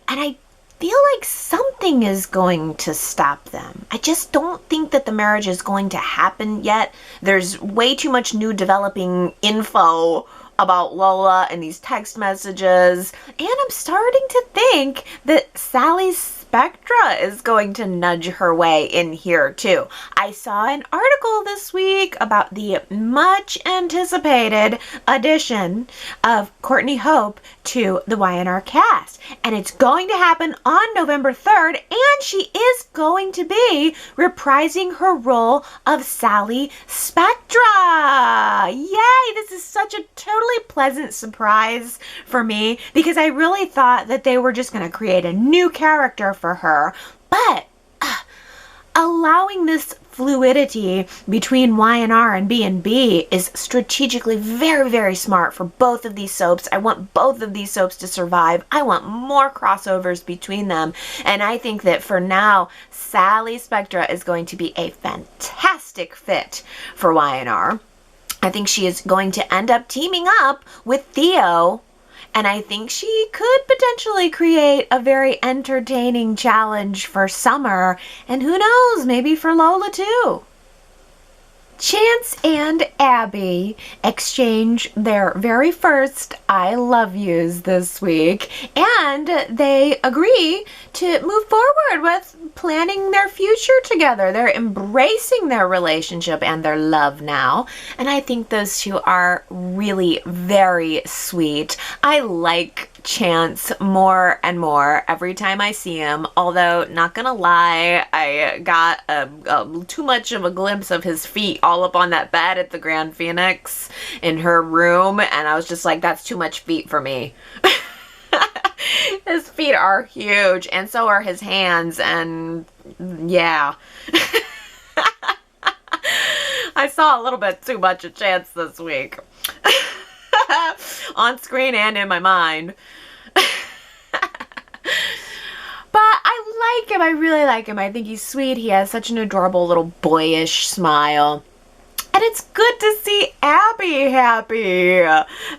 And I feel like something is going to stop them. I just don't think that the marriage is going to happen yet. There's way too much new developing info about Lola and these text messages. And I'm starting to think that Sally's Spectra is going to nudge her way in here too. I saw an article this week about the much anticipated addition of Courtney Hope to the Y&R cast. And it's going to happen on November 3rd, and she is going to be reprising her role of Sally Spectra. Yay! This is such a totally pleasant surprise for me, because I really thought that they were just going to create a new character for her. But allowing this fluidity between Y&R and B&B is strategically very, very smart for both of these soaps. I want both of these soaps to survive. I want more crossovers between them. And I think that for now, Sally Spectra is going to be a fantastic fit for Y&R. I think she is going to end up teaming up with Theo, and I think she could potentially create a very entertaining challenge for Summer, and who knows, maybe for Lola too. Chance and Abby exchange their very first I love yous this week, and they agree to move forward with planning their future together. They're embracing their relationship and their love now, and I think those two are really very sweet. I like Chance more and more every time I see him, although not gonna lie, I got too much of a glimpse of his feet all up on that bed at the Grand Phoenix in her room, and I was just like, that's too much feet for me. His feet are huge, and so are his hands, and yeah. I saw a little bit too much of Chance this week. on screen and in my mind. But I like him. I really like him. I think he's sweet. He has such an adorable little boyish smile. And it's good to see Abby happy,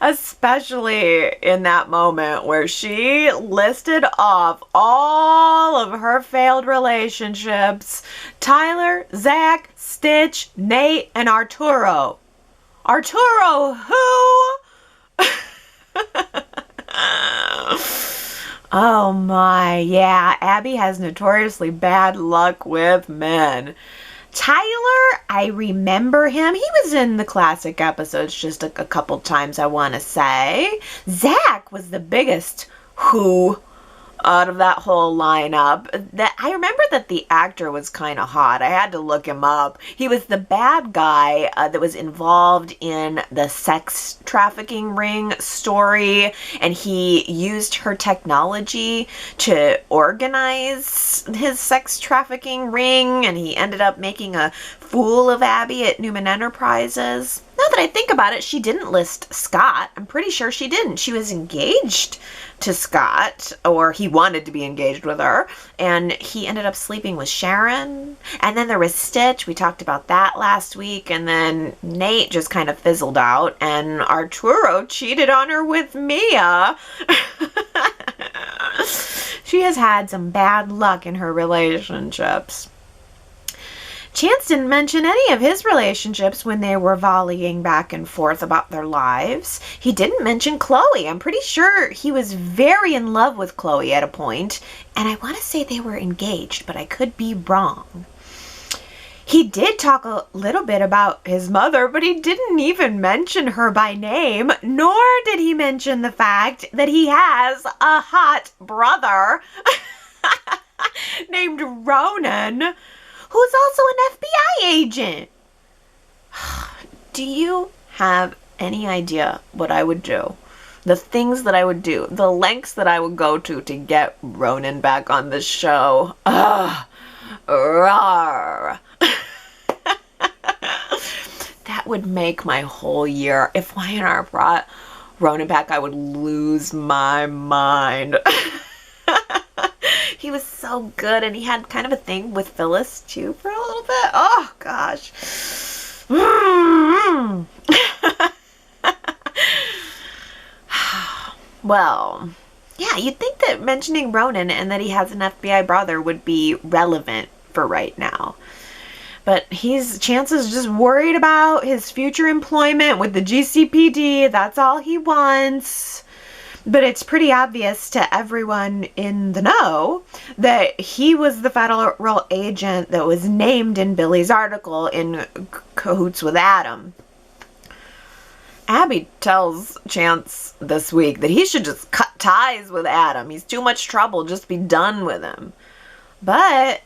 especially in that moment where she listed off all of her failed relationships. Tyler, Zach, Stitch, Nate, and Arturo. Arturo, who? Oh my, yeah, Abby has notoriously bad luck with men. Tyler, I remember him. He was in the classic episodes just a couple times, I want to say. Zach was the biggest who out of that whole lineup. That I remember that the actor was kind of hot. I had to look him up. He was the bad guy that was involved in the sex trafficking ring story, and he used her technology to organize his sex trafficking ring, and he ended up making a fool of Abby at Newman Enterprises. Now that I think about it, she didn't list Scott. I'm pretty sure she didn't. She was engaged to Scott, or he wanted to be engaged with her, and he ended up sleeping with Sharon. And then there was Stitch. We talked about that last week. And then Nate just kind of fizzled out, and Arturo cheated on her with Mia. She has had some bad luck in her relationships. Chance didn't mention any of his relationships when they were volleying back and forth about their lives. He didn't mention Chloe. I'm pretty sure he was very in love with Chloe at a point, and I want to say they were engaged, but I could be wrong. He did talk a little bit about his mother, but he didn't even mention her by name, nor did he mention the fact that he has a hot brother named Ronan, who's also an FBI agent. Do you have any idea what I would do? The things that I would do, the lengths that I would go to get Ronan back on the show. Ugh. Rawr. That would make my whole year. If Y&R brought Ronan back, I would lose my mind. He was so good, and he had kind of a thing with Phyllis, too, for a little bit. Oh, gosh. Well, yeah, you'd think that mentioning Ronan and that he has an FBI brother would be relevant for right now. But Chance is just worried about his future employment with the GCPD. That's all he wants. But it's pretty obvious to everyone in the know that he was the federal agent that was named in Billy's article in cahoots with Adam. Abby tells Chance this week that he should just cut ties with Adam. He's too much trouble. Just be done with him. But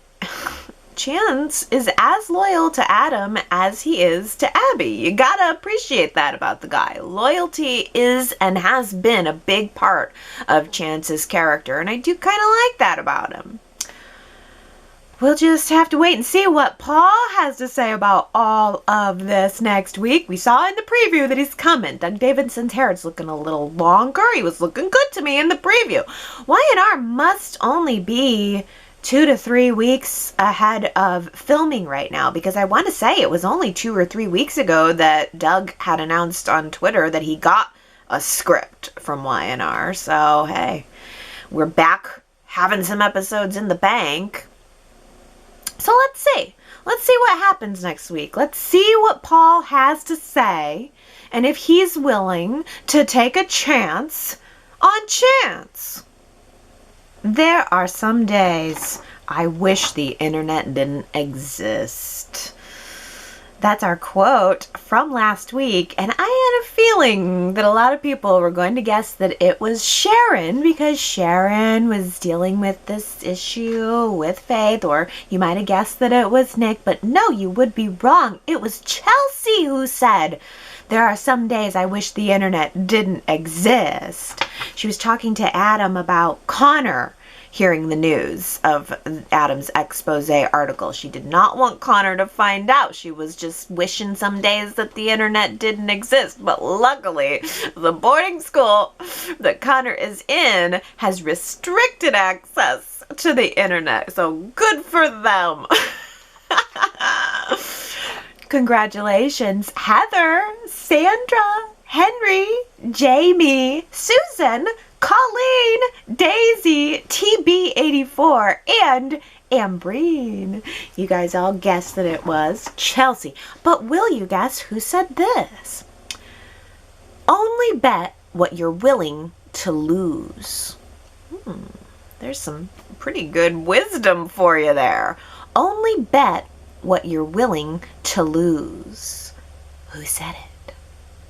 Chance is as loyal to Adam as he is to Abby. You gotta appreciate that about the guy. Loyalty is and has been a big part of Chance's character, and I do kind of like that about him. We'll just have to wait and see what Paul has to say about all of this next week. We saw in the preview that he's coming. Doug Davidson's hair is looking a little longer. He was looking good to me in the preview. Y&R must only be 2 to 3 weeks ahead of filming right now, because I want to say it was only 2 or 3 weeks ago that Doug had announced on Twitter that he got a script from Y&R. So, hey, we're back having some episodes in the bank. So let's see. Let's see what happens next week. Let's see what Paul has to say, and if he's willing to take a chance on Chance. There are some days I wish the internet didn't exist. That's our quote from last week, and I had a feeling that a lot of people were going to guess that it was Sharon, because Sharon was dealing with this issue with Faith, or you might have guessed that it was Nick, but no, you would be wrong. It was Chelsea who said, "There are some days I wish the internet didn't exist." She was talking to Adam about Connor, hearing the news of Adam's expose article. She did not want Connor to find out. She was just wishing some days that the internet didn't exist. But luckily, the boarding school that Connor is in has restricted access to the internet. So good for them. Congratulations, Heather, Sandra, Henry, Jamie, Susan, Colleen, Daisy, TB84, and Ambreen. You guys all guessed that it was Chelsea. But will you guess who said this? Only bet what you're willing to lose. There's some pretty good wisdom for you there. Only bet what you're willing to lose. Who said it?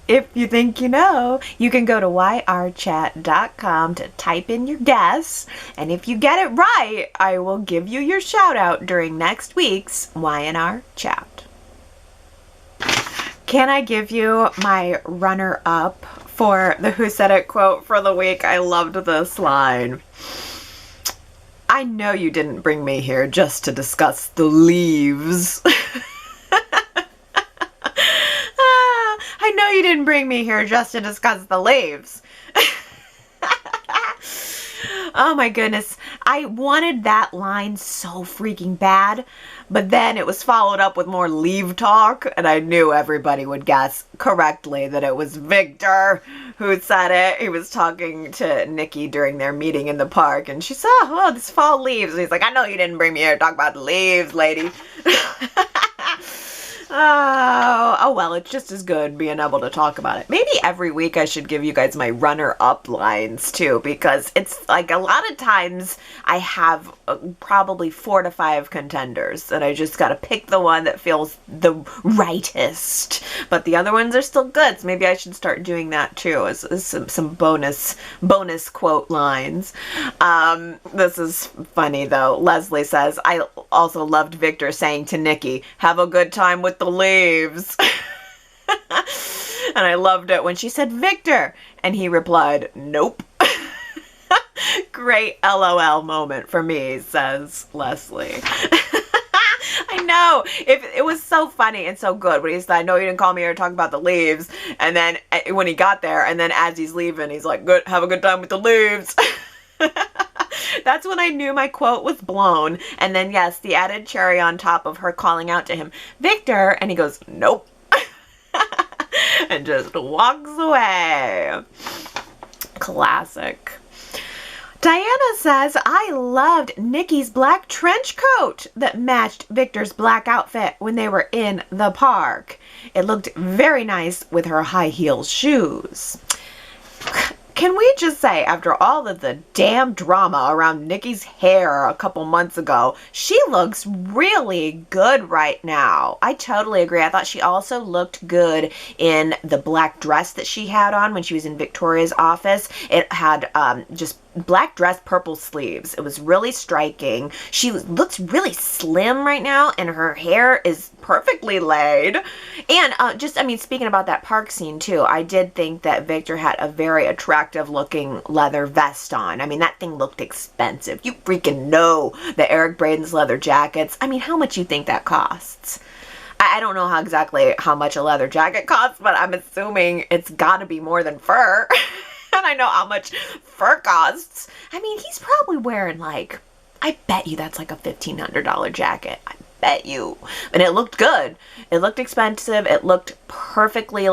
If you think you know, you can go to yrchat.com to type in your guess, and if you get it right, I will give you your shout out during next week's Y&R Chat. Can I give you my runner-up for the Who Said It quote for the week? I loved this line. I know you didn't bring me here just to discuss the leaves. I know you didn't bring me here just to discuss the leaves. Oh my goodness. I wanted that line so freaking bad, but then it was followed up with more leave talk, and I knew everybody would guess correctly that it was Victor who said it. He was talking to Nikki during their meeting in the park, and she said, oh, this fall leaves. And he's like, I know you didn't bring me here to talk about the leaves, lady. Oh, well, it's just as good being able to talk about it. Maybe every week I should give you guys my runner-up lines, too, because it's like a lot of times I have probably 4 to 5 contenders, and I just got to pick the one that feels the rightest. But the other ones are still good, so maybe I should start doing that, too, as some bonus quote lines. This is funny, though. Leslie says, I also loved Victor saying to Nikki, have a good time with the leaves. And I loved it when she said Victor, and he replied, nope. Great LOL moment for me, says Leslie. I know. It was so funny and so good when he said, I know you didn't call me here to talk about the leaves. And then when he got there, and then as he's leaving, he's like, good, have a good time with the leaves. That's when I knew my quote was blown. And then, yes, the added cherry on top of her calling out to him, Victor, and he goes, nope. And just walks away. Classic. Diana says, I loved Nikki's black trench coat that matched Victor's black outfit when they were in the park. It looked very nice with her high heel shoes. Can we just say, after all of the damn drama around Nikki's hair a couple months ago, she looks really good right now. I totally agree. I thought she also looked good in the black dress that she had on when she was in Victoria's office. It had just black dress, purple sleeves. It was really striking. She looks really slim right now, and her hair is perfectly laid. And speaking about that park scene too, I did think that Victor had a very attractive looking leather vest on. I mean, that thing looked expensive. You freaking know the Eric Braden's leather jackets. I mean, how much you think that costs? I don't know exactly how much a leather jacket costs, but I'm assuming it's got to be more than fur. And I know how much fur costs. I mean, he's probably wearing I bet you that's like a $1,500 jacket. I bet you. And it looked good. It looked expensive. It looked perfectly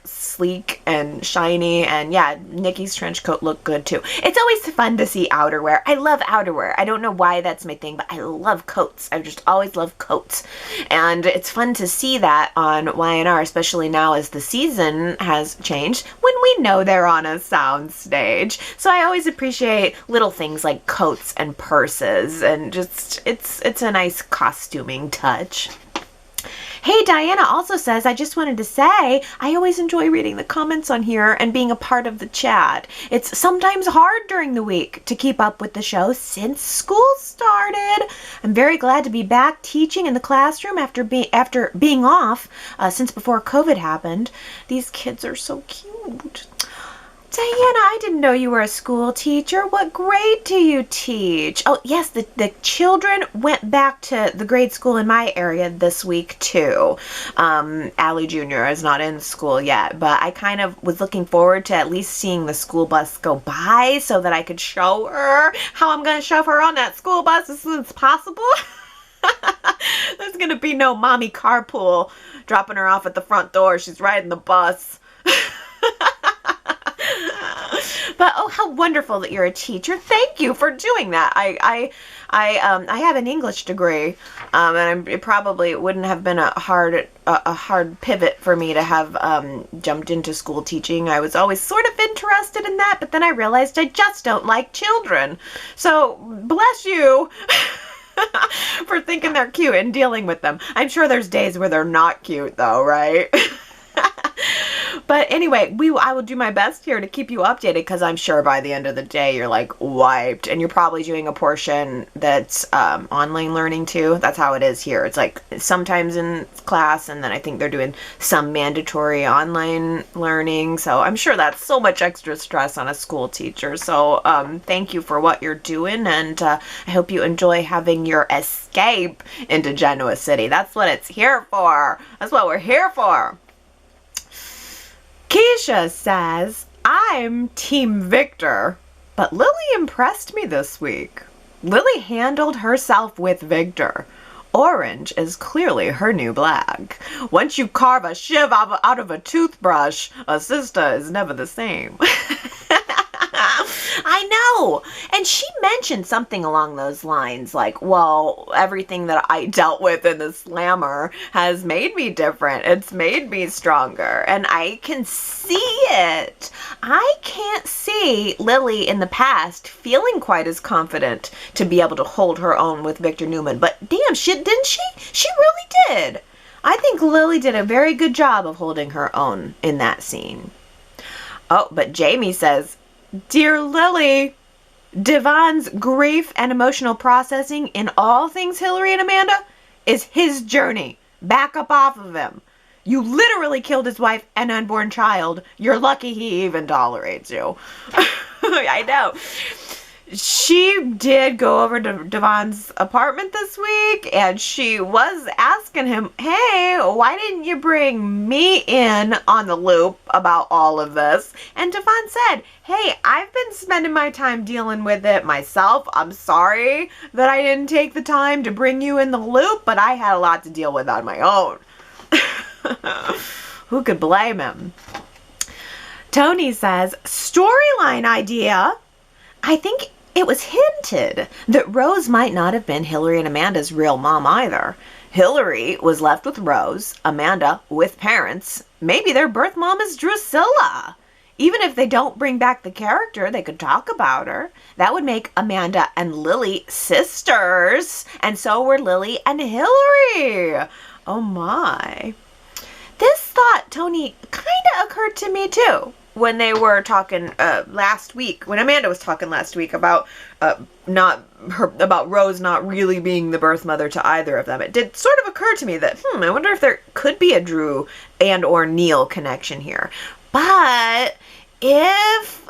sleek and shiny. And yeah, Nikki's trench coat looked good too. It's always fun to see outerwear. I love outerwear. I don't know why that's my thing, but I love coats. I've just always loved coats. And it's fun to see that on Y&R, especially now as the season has changed, when we know they're on a sound stage. So I always appreciate little things like coats and purses, and just it's a nice costuming touch. Hey, Diana also says, I just wanted to say, I always enjoy reading the comments on here and being a part of the chat. It's sometimes hard during the week to keep up with the show since school started. I'm very glad to be back teaching in the classroom after being off since before COVID happened. These kids are so cute. Diana, I didn't know you were a school teacher. What grade do you teach? Oh, yes, the children went back to the grade school in my area this week, too. Allie Jr. is not in school yet, but I kind of was looking forward to at least seeing the school bus go by so that I could show her how I'm going to shove her on that school bus as soon as possible. There's going to be no mommy carpool dropping her off at the front door. She's riding the bus. But oh, how wonderful that you're a teacher. Thank you for doing that. I have an English degree, and it probably wouldn't have been a hard pivot for me to have jumped into school teaching. I was always sort of interested in that, but then I realized I just don't like children. So bless you for thinking they're cute and dealing with them. I'm sure there's days where they're not cute, though, right? But anyway, I will do my best here to keep you updated, because I'm sure by the end of the day you're like wiped, and you're probably doing a portion that's online learning too. That's how it is here. It's like sometimes in class, and then I think they're doing some mandatory online learning. So I'm sure that's so much extra stress on a school teacher. So thank you for what you're doing, and I hope you enjoy having your escape into Genoa City. That's what it's here for. That's what we're here for. Keisha says, I'm Team Victor, but Lily impressed me this week. Lily handled herself with Victor. Orange is clearly her new black. Once you carve a shiv out of a toothbrush, a sister is never the same. I know. And she mentioned something along those lines, like, well, everything that I dealt with in the slammer has made me different. It's made me stronger. And I can see it. I can't see Lily in the past feeling quite as confident to be able to hold her own with Victor Newman. But damn, didn't she? She really did. I think Lily did a very good job of holding her own in that scene. Oh, but Jamie says, Dear Lily, Devon's grief and emotional processing in all things Hillary and Amanda is his journey. Back up off of him. You literally killed his wife and unborn child. You're lucky he even tolerates you. I know. She did go over to Devon's apartment this week, and she was asking him, hey, why didn't you bring me in on the loop about all of this? And Devon said, hey, I've been spending my time dealing with it myself. I'm sorry that I didn't take the time to bring you in the loop, but I had a lot to deal with on my own. Who could blame him? Tony says, storyline idea. I think it was hinted that Rose might not have been Hillary and Amanda's real mom either. Hillary was left with Rose, Amanda with parents. Maybe their birth mom is Drusilla. Even if they don't bring back the character, they could talk about her. That would make Amanda and Lily sisters. And so were Lily and Hillary. Oh my. This thought, Tony, kind of occurred to me too. When they were talking last week, when Amanda was talking last week about about Rose not really being the birth mother to either of them, it did sort of occur to me that I wonder if there could be a Drew and or Neil connection here. But if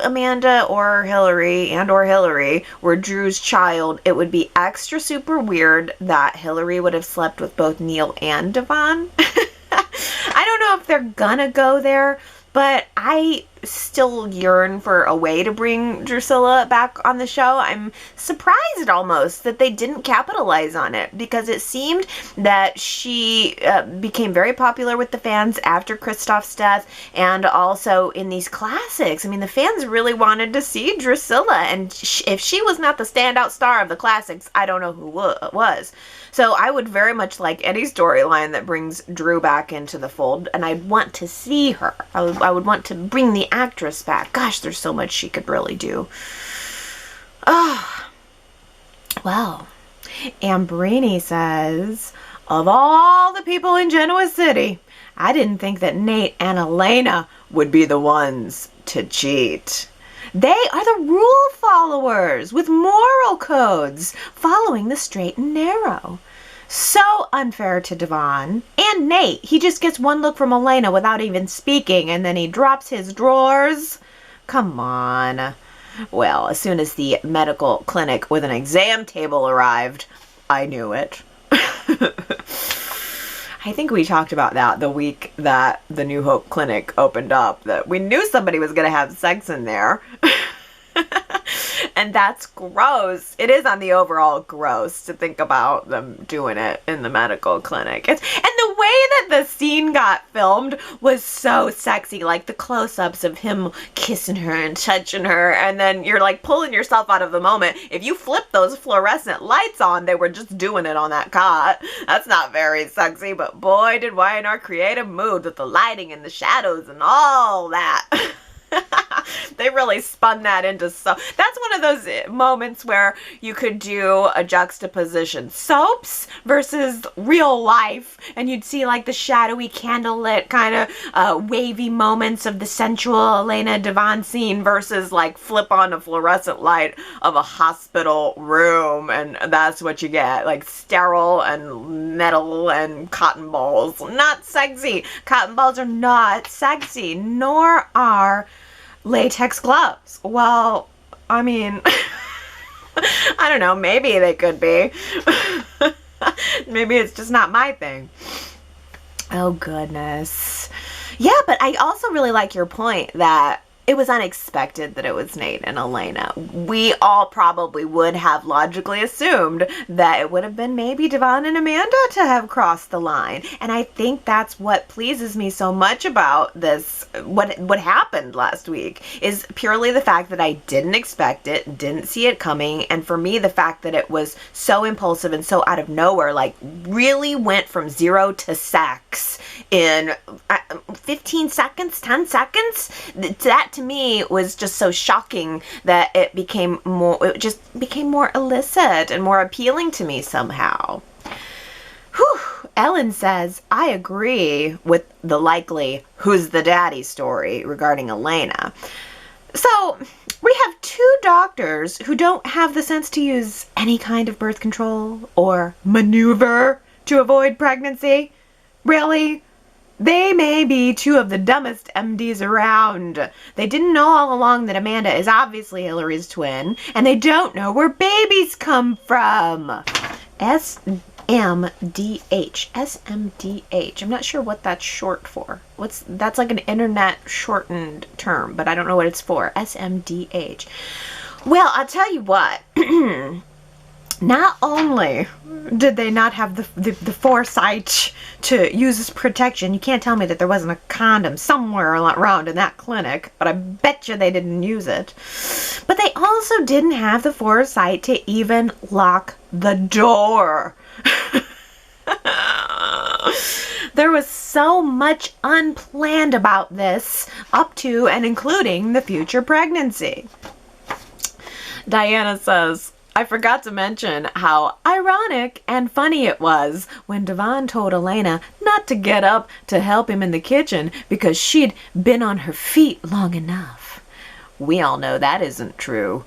Amanda or Hillary were Drew's child, it would be extra super weird that Hillary would have slept with both Neil and Devon. I don't know if they're gonna go there, but I still yearn for a way to bring Drusilla back on the show. I'm surprised almost that they didn't capitalize on it, because it seemed that she became very popular with the fans after Kristoff's death, and also in these classics. I mean, the fans really wanted to see Drusilla, and if she was not the standout star of the classics, I don't know who was. So I would very much like any storyline that brings Drew back into the fold, and I'd want to see her. I would want to bring the actress back. Gosh, there's so much she could really do. Oh, well, Ambrini says, of all the people in Genoa City, I didn't think that Nate and Elena would be the ones to cheat. They are the rule followers with moral codes, following the straight and narrow. So unfair to Devon. And Nate, he just gets one look from Elena without even speaking, and then he drops his drawers. Come on. Well, as soon as the medical clinic with an exam table arrived, I knew it. I think we talked about that the week that the New Hope Clinic opened up, that we knew somebody was going to have sex in there. And that's gross. It is on the overall gross to think about them doing it in the medical clinic. And the way that the scene got filmed was so sexy. Like the close-ups of him kissing her and touching her. And then you're like pulling yourself out of the moment. If you flip those fluorescent lights on, they were just doing it on that cot. That's not very sexy. But boy, did Y&R create a mood with the lighting and the shadows and all that. They really spun that into so. That's one of those moments where you could do a juxtaposition. Soaps versus real life. And you'd see like the shadowy candlelit kind of wavy moments of the sensual Elena Devon scene versus like flip on a fluorescent light of a hospital room. And that's what you get. Like sterile and metal and cotton balls. Not sexy. Cotton balls are not sexy. Nor are latex gloves. Well, I mean, I don't know, maybe they could be. Maybe it's just not my thing. Oh, goodness. Yeah, but I also really like your point that it was unexpected that it was Nate and Elena. We all probably would have logically assumed that it would have been maybe Devon and Amanda to have crossed the line. And I think that's what pleases me so much about this, what happened last week, is purely the fact that I didn't expect it, didn't see it coming, and for me, the fact that it was so impulsive and so out of nowhere, like really went from 0 to sex in 15 seconds, 10 seconds. That to me was just so shocking that it just became more illicit and more appealing to me somehow. Whew. Ellen says, I agree with the likely who's the daddy story regarding Elena. So we have 2 doctors who don't have the sense to use any kind of birth control or maneuver to avoid pregnancy. Really? They may be 2 of the dumbest MDs around. They didn't know all along that Amanda is obviously Hillary's twin, and they don't know where babies come from. SMDH. SMDH. I'm not sure what that's short for. That's like an internet shortened term, but I don't know what it's for. SMDH. Well, I'll tell you what. Not only did they not have the foresight to use this protection, you can't tell me that there wasn't a condom somewhere around in that clinic, but I bet you they didn't use it. But they also didn't have the foresight to even lock the door. There was so much unplanned about this, up to and including the future pregnancy. Diana says, I forgot to mention how ironic and funny it was when Devon told Elena not to get up to help him in the kitchen because she'd been on her feet long enough. We all know that isn't true.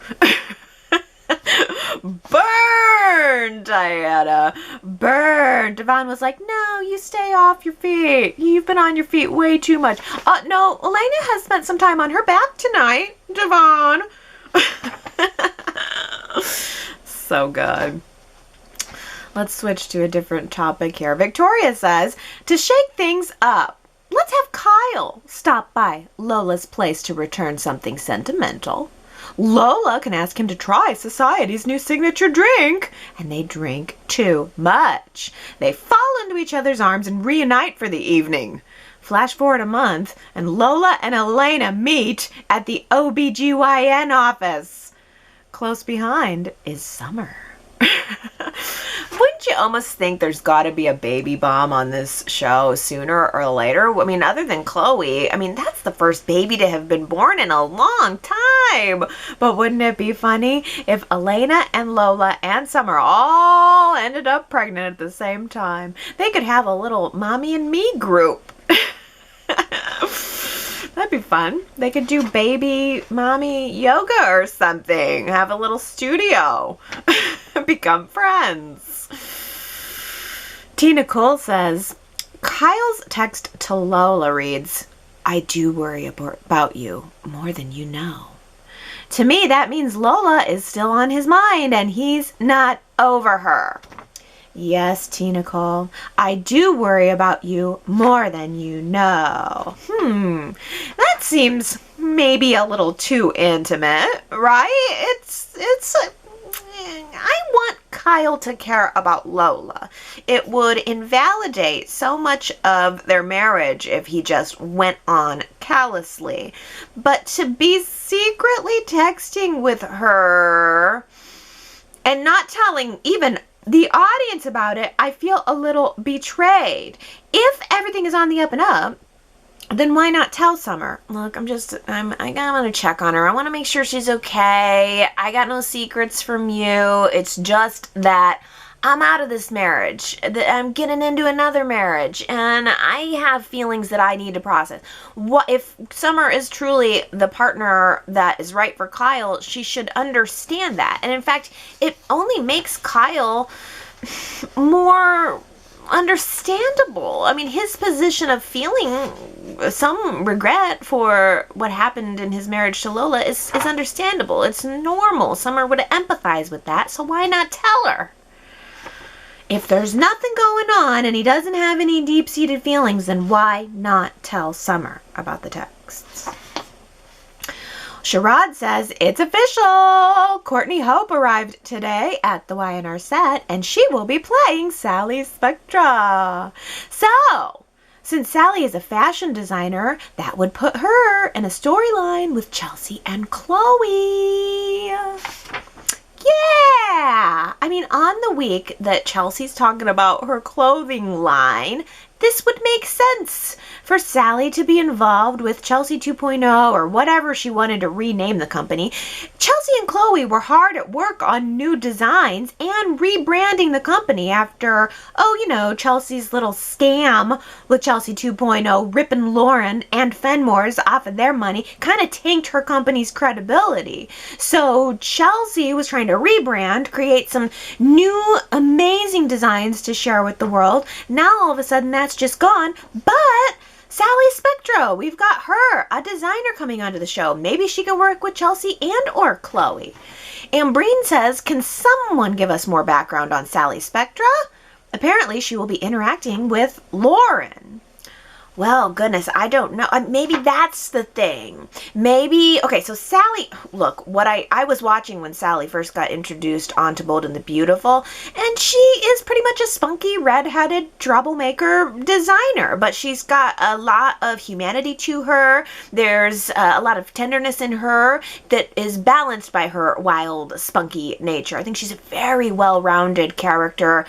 Burn, Diana. Burn. Devon was like, no, you stay off your feet. You've been on your feet way too much. No, Elena has spent some time on her back tonight, Devon. So good. Let's switch to a different topic here. Victoria says, to shake things up, let's have Kyle stop by Lola's place to return something sentimental. Lola can ask him to try society's new signature drink, and they drink too much. They fall into each other's arms and reunite for the evening. Flash forward a month, and Lola and Elena meet at the OBGYN office. Close behind is summer. Wouldn't you almost think there's got to be a baby bomb on this show sooner or later? I mean, other than Chloe, I mean, that's the first baby to have been born in a long time. But wouldn't it be funny if Elena and Lola and Summer all ended up pregnant at the same time? They could have a little mommy and me group. That'd be fun. They could do baby mommy yoga or something. Have a little studio. Become friends. Tina Cole says, Kyle's text to Lola reads, I do worry about you more than you know. To me, that means Lola is still on his mind and he's not over her. Yes, Tina Cole, I do worry about you more than you know. That seems maybe a little too intimate, right? I want Kyle to care about Lola. It would invalidate so much of their marriage if he just went on callously. But to be secretly texting with her and not telling even the audience about it, I feel a little betrayed. If everything is on the up and up, then why not tell Summer? Look, I want to check on her. I want to make sure she's okay. I got no secrets from you. It's just that I'm out of this marriage. I'm getting into another marriage, and I have feelings that I need to process. What if Summer is truly the partner that is right for Kyle? She should understand that. And in fact, it only makes Kyle more understandable. I mean, his position of feeling some regret for what happened in his marriage to Lola is understandable. It's normal. Summer would empathize with that, so why not tell her? If there's nothing going on and he doesn't have any deep-seated feelings, then why not tell Summer about the texts? Sherrod says, it's official! Courtney Hope arrived today at the Y&R set, and she will be playing Sally Spectra. So, since Sally is a fashion designer, that would put her in a storyline with Chelsea and Chloe. Yeah! I mean, on the week that Chelsea's talking about her clothing line, this would make sense for Sally to be involved with Chelsea 2.0 or whatever she wanted to rename the company. Chelsea and Chloe were hard at work on new designs and rebranding the company after, Chelsea's little scam with Chelsea 2.0, ripping Lauren and Fenmore's off of their money, kind of tanked her company's credibility. So Chelsea was trying to rebrand, create some new amazing designs to share with the world. Now all of a sudden that's just gone, but Sally Spectra, we've got her, a designer coming onto the show. Maybe she can work with Chelsea and or Chloe. Ambreen says, can someone give us more background on Sally Spectra? Apparently she will be interacting with Lauren. Well, goodness, I don't know. Maybe that's the thing. Maybe, okay, so Sally, look, what I was watching when Sally first got introduced onto Bold and the Beautiful, and she is pretty much a spunky, red-headed troublemaker designer, but she's got a lot of humanity to her. There's a lot of tenderness in her that is balanced by her wild, spunky nature. I think she's a very well-rounded character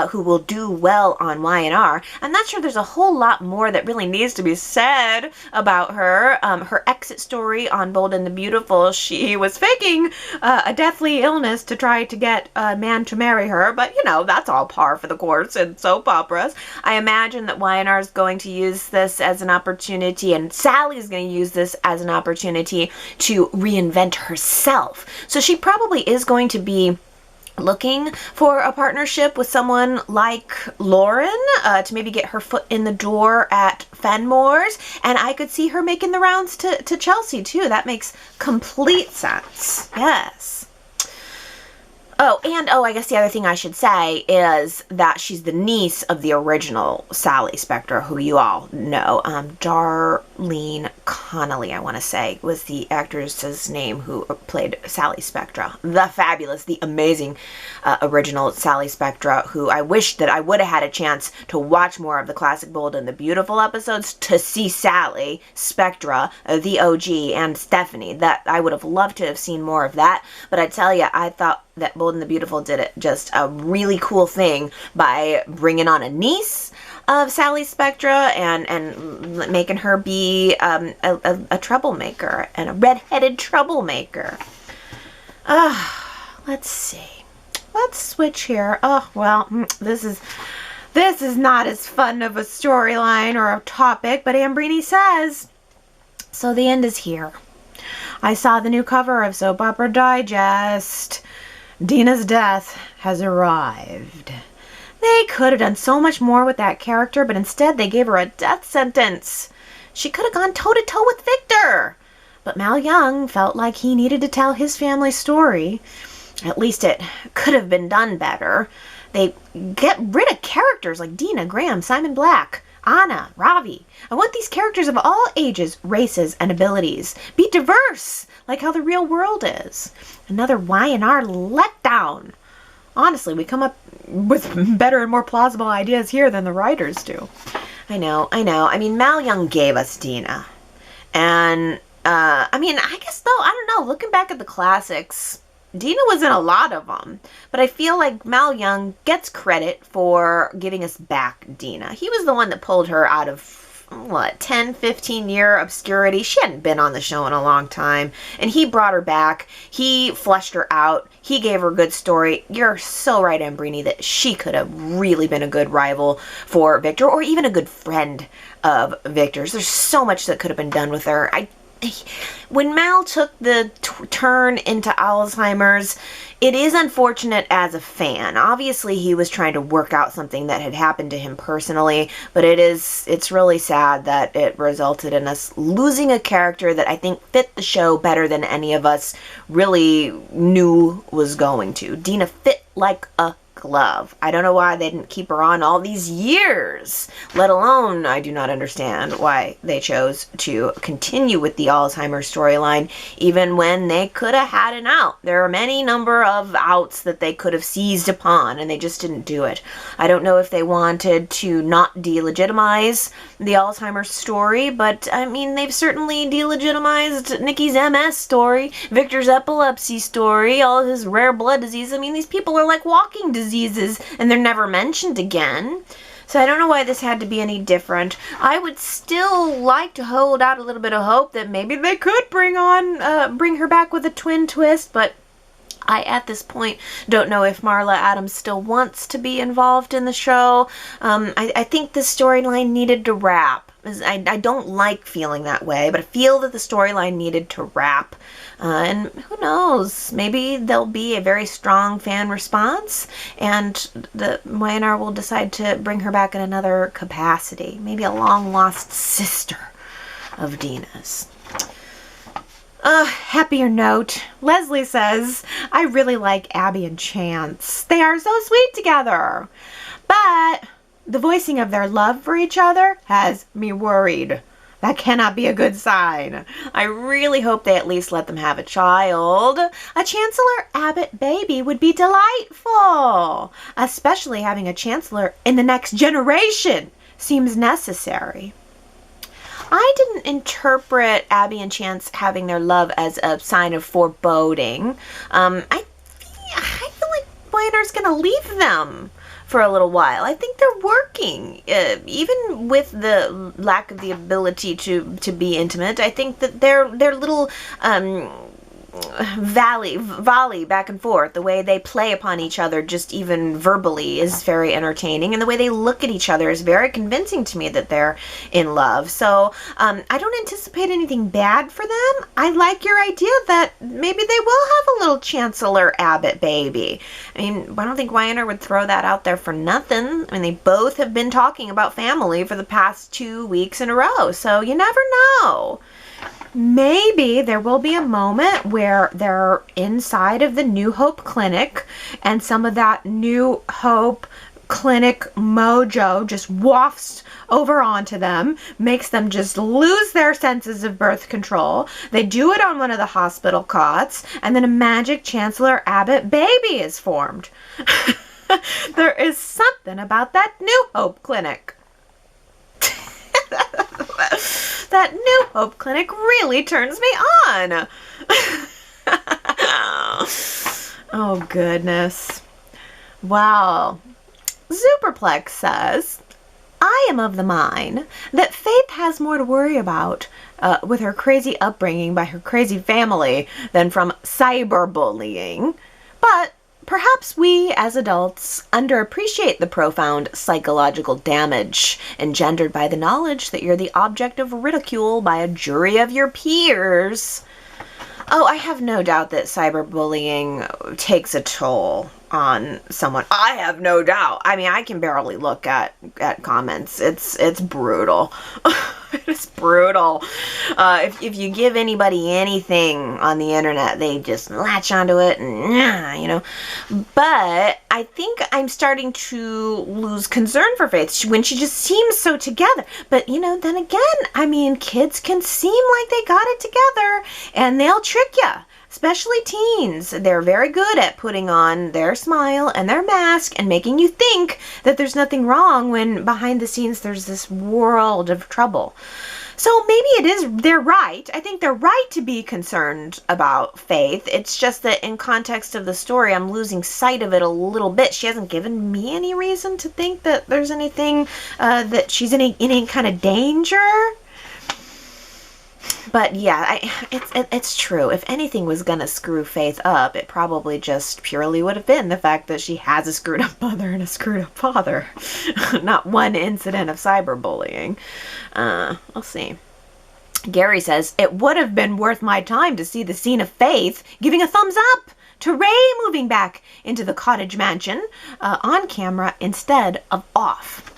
who will do well on Y&R. I'm not sure there's a whole lot more that really needs to be said about her. Her exit story on Bold and the Beautiful, she was faking a deathly illness to try to get a man to marry her, but that's all par for the course in soap operas. I imagine that Y&R is going to use this as an opportunity, and Sally's going to use this as an opportunity to reinvent herself. So she probably is going to be looking for a partnership with someone like Lauren to maybe get her foot in the door at Fenmore's, and I could see her making the rounds to Chelsea too. That makes complete sense. Yes. I guess the other thing I should say is that she's the niece of the original Sally Spectra, who you all know. Darlene Connolly, I want to say, was the actress's name who played Sally Spectra. The fabulous, the amazing original Sally Spectra, who I wish that I would have had a chance to watch more of the classic Bold and the Beautiful episodes to see Sally Spectra, the OG, and Stephanie. That I would have loved to have seen more of that, but I tell you, I thought that Bold and the Beautiful did it just a really cool thing by bringing on a niece of Sally Spectra and making her be a troublemaker and a red-headed troublemaker. Let's see. Let's switch here. This is not as fun of a storyline or a topic, but Ambrini says, so the end is here. I saw the new cover of Soap Opera Digest. Dinas Death has arrived. They could have done so much more with that character, but instead they gave her a death sentence. She could have gone toe-to-toe with Victor. But Mal Young felt like he needed to tell his family story. At least it could have been done better. They get rid of characters like Dina, Graham, Simon Black, Anna, Ravi. I want these characters of all ages, races, and abilities. Be diverse, like how the real world is. Another Y&R letdown. Honestly, we come up with better and more plausible ideas here than the writers do. I know. I mean, Mal Young gave us Dina. And, I guess, though, I don't know, looking back at the classics, Dina was in a lot of them, but I feel like Mal Young gets credit for giving us back Dina. He was the one that pulled her out of, 10, 15-year obscurity. She hadn't been on the show in a long time, and he brought her back. He fleshed her out. He gave her a good story. You're so right, Ambrini, that she could have really been a good rival for Victor, or even a good friend of Victor's. There's so much that could have been done with her. When Mal took the turn into Alzheimer's, it is unfortunate as a fan. Obviously, he was trying to work out something that had happened to him personally, but it's really sad that it resulted in us losing a character that I think fit the show better than any of us really knew was going to. Dina fit like a glove. I don't know why they didn't keep her on all these years, let alone I do not understand why they chose to continue with the Alzheimer's storyline even when they could have had an out. There are many number of outs that they could have seized upon and they just didn't do it. I don't know if they wanted to not delegitimize the Alzheimer's story, but I mean, they've certainly delegitimized Nikki's MS story, Victor's epilepsy story, all of his rare blood disease. I mean, these people are like walking diseases and they're never mentioned again. So I don't know why this had to be any different. I would still like to hold out a little bit of hope that maybe they could bring her back with a twin twist, but I, at this point, don't know if Marla Adams still wants to be involved in the show. I think the storyline needed to wrap. I don't like feeling that way, but I feel that the storyline needed to wrap. And who knows, maybe there'll be a very strong fan response, and the Y&R will decide to bring her back in another capacity. Maybe a long-lost sister of Dina's. Happier note. Leslie says, I really like Abby and Chance. They are so sweet together. But the voicing of their love for each other has me worried. That cannot be a good sign. I really hope they at least let them have a child. A Chancellor Abbott baby would be delightful. Especially having a Chancellor in the next generation seems necessary. I didn't interpret Abby and Chance having their love as a sign of foreboding. I feel like Y&R's going to leave them for a little while. I think they're working, even with the lack of the ability to be intimate. I think that their little volley back and forth, the way they play upon each other just even verbally is very entertaining, and the way they look at each other is very convincing to me that they're in love. So I don't anticipate anything bad for them. I like your idea that maybe they will have a little Chancellor Abbott baby. I mean, I don't think Y&R would throw that out there for nothing. I mean, they both have been talking about family for the past 2 weeks in a row, so you never know. Maybe there will be a moment where they're inside of the New Hope Clinic and some of that New Hope Clinic mojo just wafts over onto them, makes them just lose their senses of birth control. They do it on one of the hospital cots, and then a magic Chancellor Abbott baby is formed. There is something about that New Hope Clinic. That New Hope Clinic really turns me on. Oh, goodness. Wow. Superplex says, I am of the mind that Faith has more to worry about with her crazy upbringing by her crazy family than from cyberbullying. But perhaps we, as adults, underappreciate the profound psychological damage engendered by the knowledge that you're the object of ridicule by a jury of your peers. Oh, I have no doubt that cyberbullying takes a toll on someone. I have no doubt. I mean, I can barely look at comments. It's brutal. It's brutal. If you give anybody anything on the internet, they just latch onto it, and you know. But I think I'm starting to lose concern for Faith when she just seems so together. But you know, then again, I mean, kids can seem like they got it together, and they'll trick you. Especially teens. They're very good at putting on their smile and their mask and making you think that there's nothing wrong when behind the scenes there's this world of trouble. So maybe they're right. I think they're right to be concerned about Faith. It's just that in context of the story, I'm losing sight of it a little bit. She hasn't given me any reason to think that there's anything, that she's in any kind of danger. But yeah, it's true. If anything was going to screw Faith up, it probably just purely would have been the fact that she has a screwed up mother and a screwed up father. Not one incident of cyberbullying. We'll see. Gary says, it would have been worth my time to see the scene of Faith giving a thumbs up to Ray moving back into the cottage mansion on camera instead of off.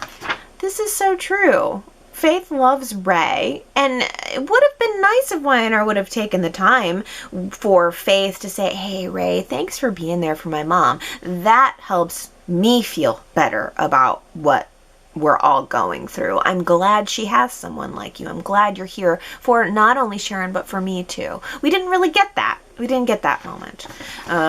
This is so true. Faith loves Ray, and it would have been nice if Y&R would have taken the time for Faith to say, hey, Ray, thanks for being there for my mom. That helps me feel better about what we're all going through. I'm glad she has someone like you. I'm glad you're here for not only Sharon, but for me too. We didn't really get that. We didn't get that moment.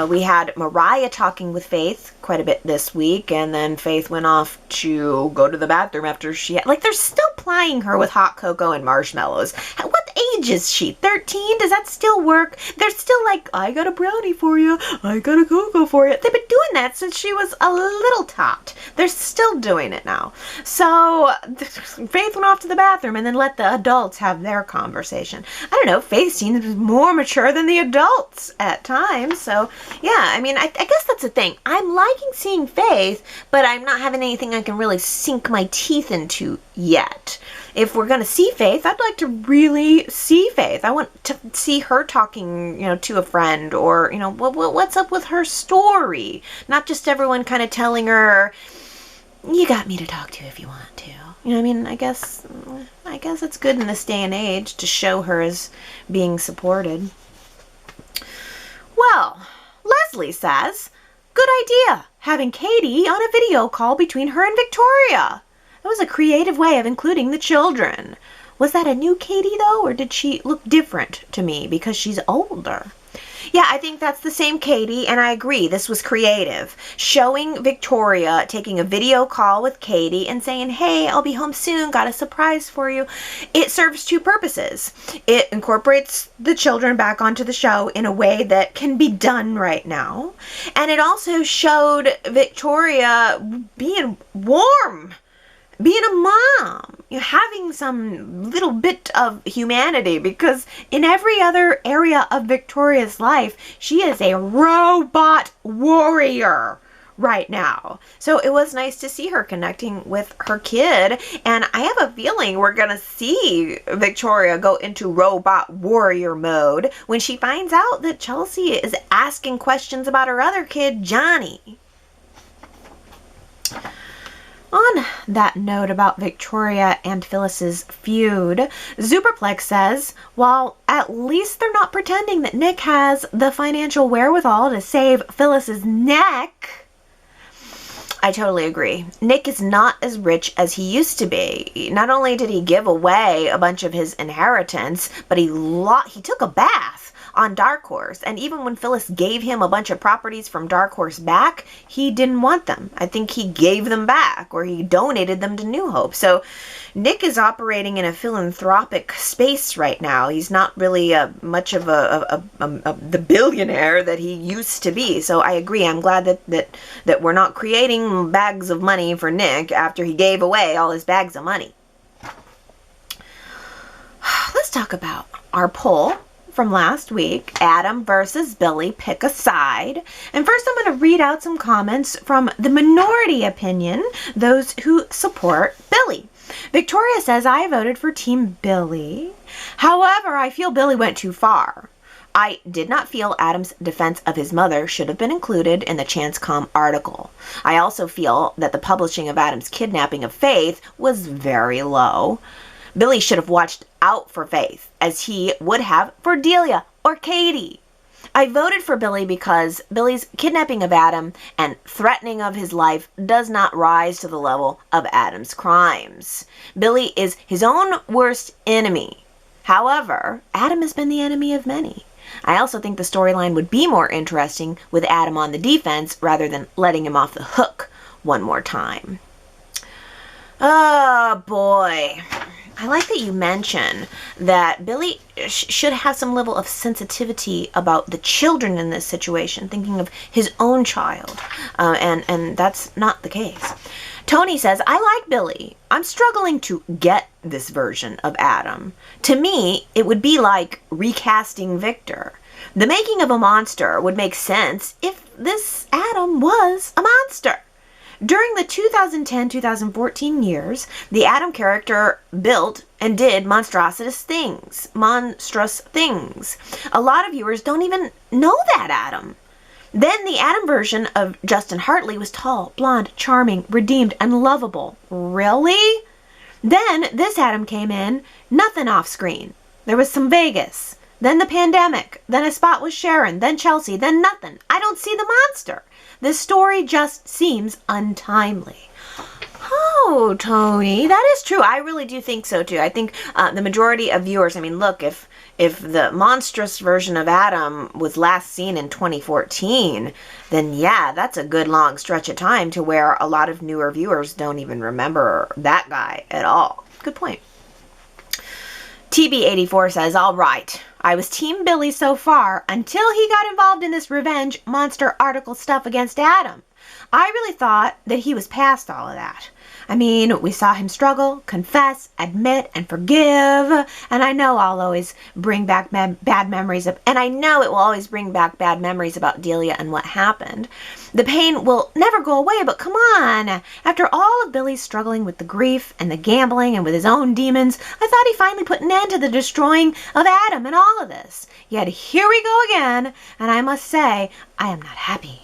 We had Mariah talking with Faith quite a bit this week, and then Faith went off to go to the bathroom after they're still plying her with hot cocoa and marshmallows. What age is she? 13? Does that still work? They're still like, I got a brownie for you. I got a cocoa for you. They've been doing that since she was a little tot. They're still doing it now. So Faith went off to the bathroom and then let the adults have their conversation. I don't know, Faith seems more mature than the adults at times. So yeah, I mean, I guess that's the thing. I'm liking seeing Faith, but I'm not having anything I can really sink my teeth into yet. If we're going to see Faith, I'd like to really see Faith. I want to see her talking, to a friend, or, what's up with her story. Not just everyone kind of telling her, you got me to talk to if you want to. I guess it's good in this day and age to show her as being supported. Well, Leslie says, good idea, having Katie on a video call between her and Victoria. That was a creative way of including the children. Was that a new Katie, though, or did she look different to me because she's older? Yeah, I think that's the same Katie, and I agree. This was creative. Showing Victoria taking a video call with Katie and saying, hey, I'll be home soon, got a surprise for you. It serves two purposes. It incorporates the children back onto the show in a way that can be done right now. And it also showed Victoria being warm, being a mom, having some little bit of humanity, because in every other area of Victoria's life, she is a robot warrior right now. So it was nice to see her connecting with her kid, and I have a feeling we're going to see Victoria go into robot warrior mode when she finds out that Chelsea is asking questions about her other kid, Johnny. On that note about Victoria and Phyllis's feud, Zuperplex says, while at least they're not pretending that Nick has the financial wherewithal to save Phyllis's neck. I totally agree. Nick is not as rich as he used to be. Not only did he give away a bunch of his inheritance, but he took a bath on Dark Horse. And even when Phyllis gave him a bunch of properties from Dark Horse back, he didn't want them. I think he gave them back, or he donated them to New Hope. So Nick is operating in a philanthropic space right now. He's not really much of the billionaire that he used to be. So I agree. I'm glad that we're not creating bags of money for Nick after he gave away all his bags of money. Let's talk about our poll from last week, Adam versus Billy, pick a side. And first I'm going to read out some comments from the minority opinion, those who support Billy. Victoria says, I voted for Team Billy. However, I feel Billy went too far. I did not feel Adam's defense of his mother should have been included in the Chance.com article. I also feel that the publishing of Adam's kidnapping of Faith was very low. Billy should have watched out for Faith, as he would have for Delia or Katie. I voted for Billy because Billy's kidnapping of Adam and threatening of his life does not rise to the level of Adam's crimes. Billy is his own worst enemy. However, Adam has been the enemy of many. I also think the storyline would be more interesting with Adam on the defense rather than letting him off the hook one more time. Oh boy. I like that you mention that Billy should have some level of sensitivity about the children in this situation, thinking of his own child, and that's not the case. Tony says, I like Billy. I'm struggling to get this version of Adam. To me, it would be like recasting Victor. The making of a monster would make sense if this Adam was a monster. During the 2010-2014 years, the Adam character built and did monstrous things. A lot of viewers don't even know that Adam. Then the Adam version of Justin Hartley was tall, blonde, charming, redeemed, and lovable. Really? Then this Adam came in, nothing off screen. There was some Vegas, then the pandemic, then a spot with Sharon, then Chelsea, then nothing. I don't see the monster. This story just seems untimely. Oh, Tony, that is true. I really do think so, too. I think the majority of viewers, I mean, look, if the monstrous version of Adam was last seen in 2014, then yeah, that's a good long stretch of time to where a lot of newer viewers don't even remember that guy at all. Good point. TB84 says, all right, I was Team Billy so far until he got involved in this revenge monster article stuff against Adam. I really thought that he was past all of that. I mean, we saw him struggle, confess, admit, and forgive, and I know I'll always bring back bad memories of, and I know it will always bring back bad memories about Delia and what happened. The pain will never go away, but come on. After all of Billy's struggling with the grief and the gambling and with his own demons, I thought he finally put an end to the destroying of Adam and all of this. Yet here we go again, and I must say, I am not happy.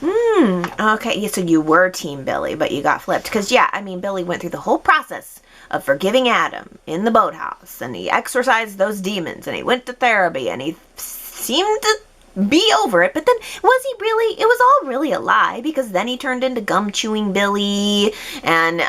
Okay, so you were Team Billy, but you got flipped. Because, yeah, I mean, Billy went through the whole process of forgiving Adam in the boathouse, and he exorcised those demons, and he went to therapy, and he seemed to be over it, but then was he really? It was all really a lie, because then he turned into gum chewing Billy, and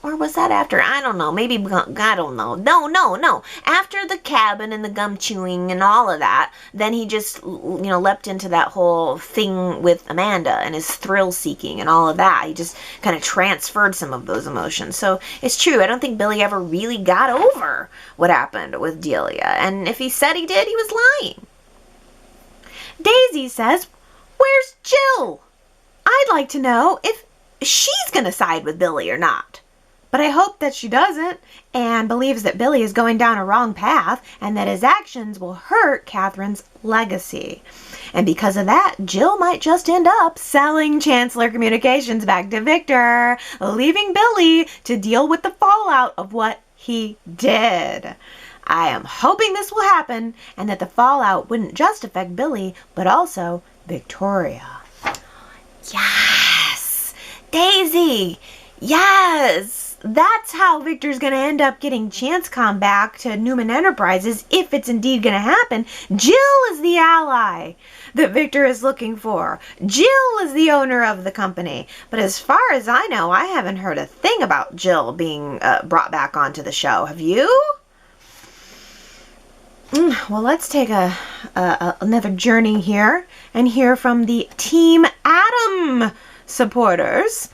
or was that after? I don't know. Maybe I don't know. No. After the cabin and the gum chewing and all of that, then he just leapt into that whole thing with Amanda and his thrill seeking and all of that. He just kind of transferred some of those emotions. So it's true. I don't think Billy ever really got over what happened with Delia, and if he said he did, he was lying. Daisy says, where's Jill? I'd like to know if she's going to side with Billy or not. But I hope that she doesn't, and believes that Billy is going down a wrong path, and that his actions will hurt Catherine's legacy. And because of that, Jill might just end up selling Chancellor Communications back to Victor, leaving Billy to deal with the fallout of what he did. I am hoping this will happen, and that the fallout wouldn't just affect Billy, but also Victoria. Yes! Daisy! Yes! That's how Victor's going to end up getting Chance.com back to Newman Enterprises, if it's indeed going to happen. Jill is the ally that Victor is looking for. Jill is the owner of the company. But as far as I know, I haven't heard a thing about Jill being brought back onto the show. Have you? Well, let's take another journey here and hear from the Team Adam supporters.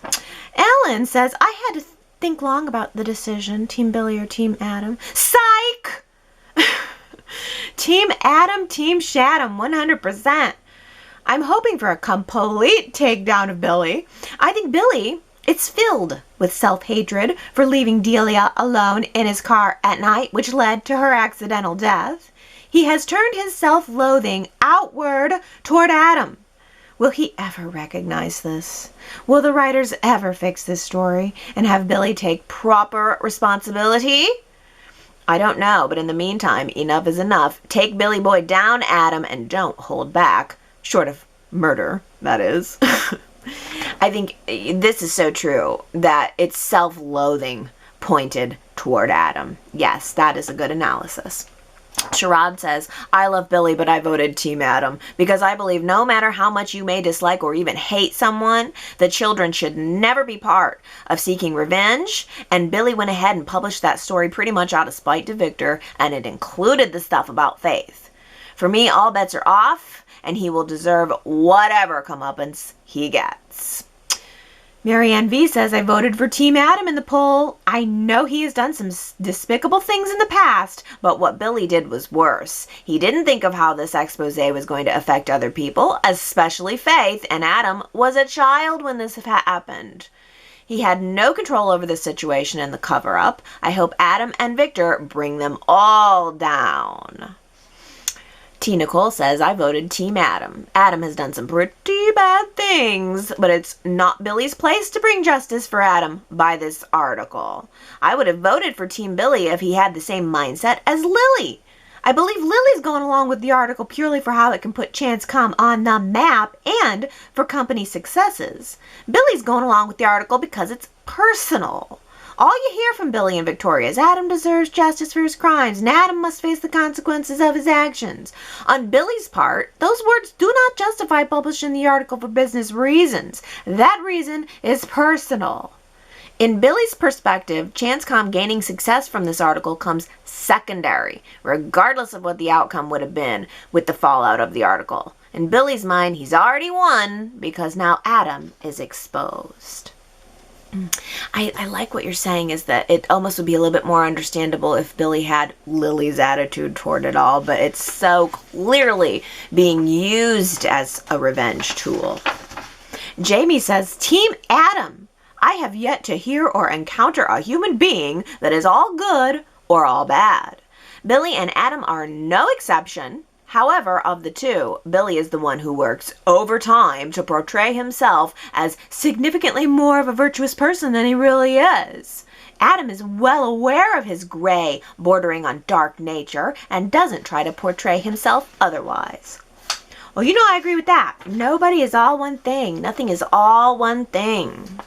Ellen says, I had to think long about the decision, Team Billy or Team Adam. Psych! Team Adam, Team Shaddam, 100%. I'm hoping for a complete takedown of Billy. I think Billy, it's filled with self-hatred for leaving Delia alone in his car at night, which led to her accidental death. He has turned his self-loathing outward toward Adam. Will he ever recognize this? Will the writers ever fix this story and have Billy take proper responsibility? I don't know, but in the meantime, enough is enough. Take Billy Boy down, Adam, and don't hold back. Short of murder, that is. I think this is so true that it's self-loathing pointed toward Adam. Yes, that is a good analysis. Sherrod says, I love Billy, but I voted Team Adam because I believe no matter how much you may dislike or even hate someone, the children should never be part of seeking revenge. And Billy went ahead and published that story pretty much out of spite to Victor, and it included the stuff about Faith. For me, all bets are off, and he will deserve whatever comeuppance he gets. Marianne V says, I voted for Team Adam in the poll. I know he has done some despicable things in the past, but what Billy did was worse. He didn't think of how this expose was going to affect other people, especially Faith, and Adam was a child when this happened. He had no control over the situation and the cover-up. I hope Adam and Victor bring them all down. T. Nicole says, I voted Team Adam. Adam has done some pretty bad things, but it's not Billy's place to bring justice for Adam by this article. I would have voted for Team Billy if he had the same mindset as Lily. I believe Lily's going along with the article purely for how it can put Chance Com on the map and for company successes. Billy's going along with the article because it's personal. All you hear from Billy and Victoria is Adam deserves justice for his crimes, and Adam must face the consequences of his actions. On Billy's part, those words do not justify publishing the article for business reasons. That reason is personal. In Billy's perspective, ChanceCom gaining success from this article comes secondary, regardless of what the outcome would have been with the fallout of the article. In Billy's mind, he's already won because now Adam is exposed. I like what you're saying is that it almost would be a little bit more understandable if Billy had Lily's attitude toward it all, but it's so clearly being used as a revenge tool. Jamie says, Team Adam. I have yet to hear or encounter a human being that is all good or all bad. Billy and Adam are no exception. However, of the two, Billy is the one who works overtime to portray himself as significantly more of a virtuous person than he really is. Adam is well aware of his gray, bordering on dark nature and doesn't try to portray himself otherwise. Well, you know, I agree with that. Nobody is all one thing. Nothing is all one thing.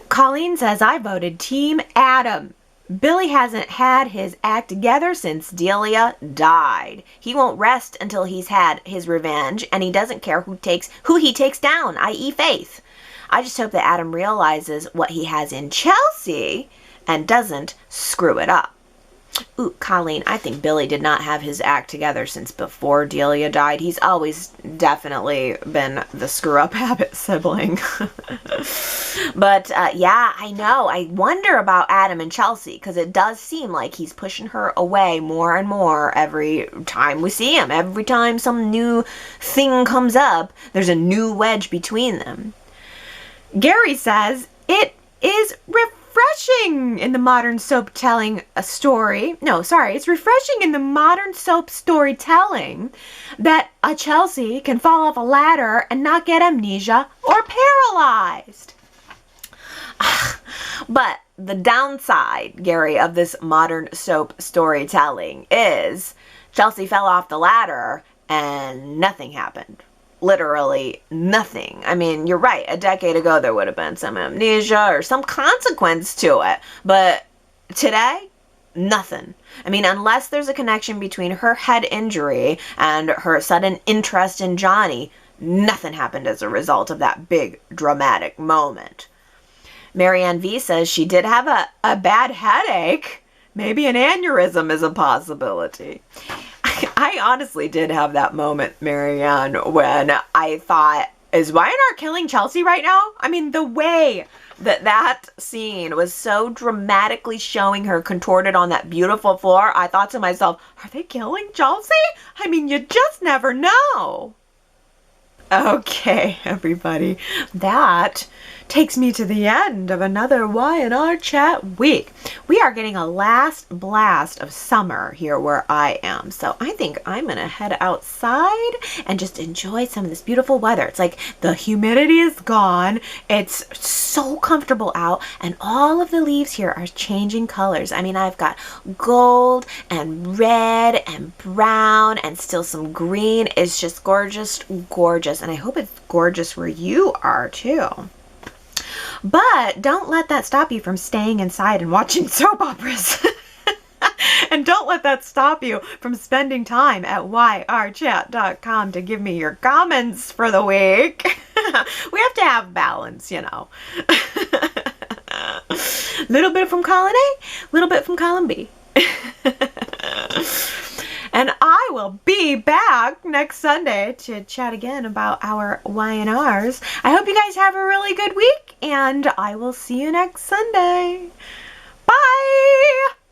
Colleen says, I voted Team Adam. Billy hasn't had his act together since Delia died. He won't rest until he's had his revenge, and he doesn't care who he takes down, i.e. Faith. I just hope that Adam realizes what he has in Chelsea and doesn't screw it up. Ooh, Colleen, I think Billy did not have his act together since before Delia died. He's always definitely been the screw-up habit sibling. But, yeah, I know. I wonder about Adam and Chelsea, because it does seem like he's pushing her away more and more every time we see him. Every time some new thing comes up, there's a new wedge between them. Gary says, it is refreshing in the modern soap telling a story. No, sorry, it's refreshing in the modern soap storytelling that a Chelsea can fall off a ladder and not get amnesia or paralyzed. But the downside, Gary, of this modern soap storytelling is Chelsea fell off the ladder and nothing happened. Literally nothing. I mean, you're right. A decade ago, there would have been some amnesia or some consequence to it. But today, nothing. I mean, unless there's a connection between her head injury and her sudden interest in Johnny, nothing happened as a result of that big dramatic moment. Marianne V says she did have a bad headache. Maybe an aneurysm is a possibility. I honestly did have that moment, Marianne, when I thought, is Y&R killing Chelsea right now? I mean, the way that scene was so dramatically showing her contorted on that beautiful floor, I thought to myself, are they killing Chelsea? I mean, you just never know. Okay, everybody, that takes me to the end of another Y&R Chat week. We are getting a last blast of summer here where I am. So I think I'm going to head outside and just enjoy some of this beautiful weather. It's like the humidity is gone. It's so comfortable out, and all of the leaves here are changing colors. I mean, I've got gold and red and brown and still some green. It's just gorgeous, gorgeous. And I hope it's gorgeous where you are too. But don't let that stop you from staying inside and watching soap operas. And don't let that stop you from spending time at yrchat.com to give me your comments for the week. We have to have balance, you know. Little bit from column A, little bit from column B. And I will be back next Sunday to chat again about our Y&Rs. I hope you guys have a really good week, and I will see you next Sunday. Bye!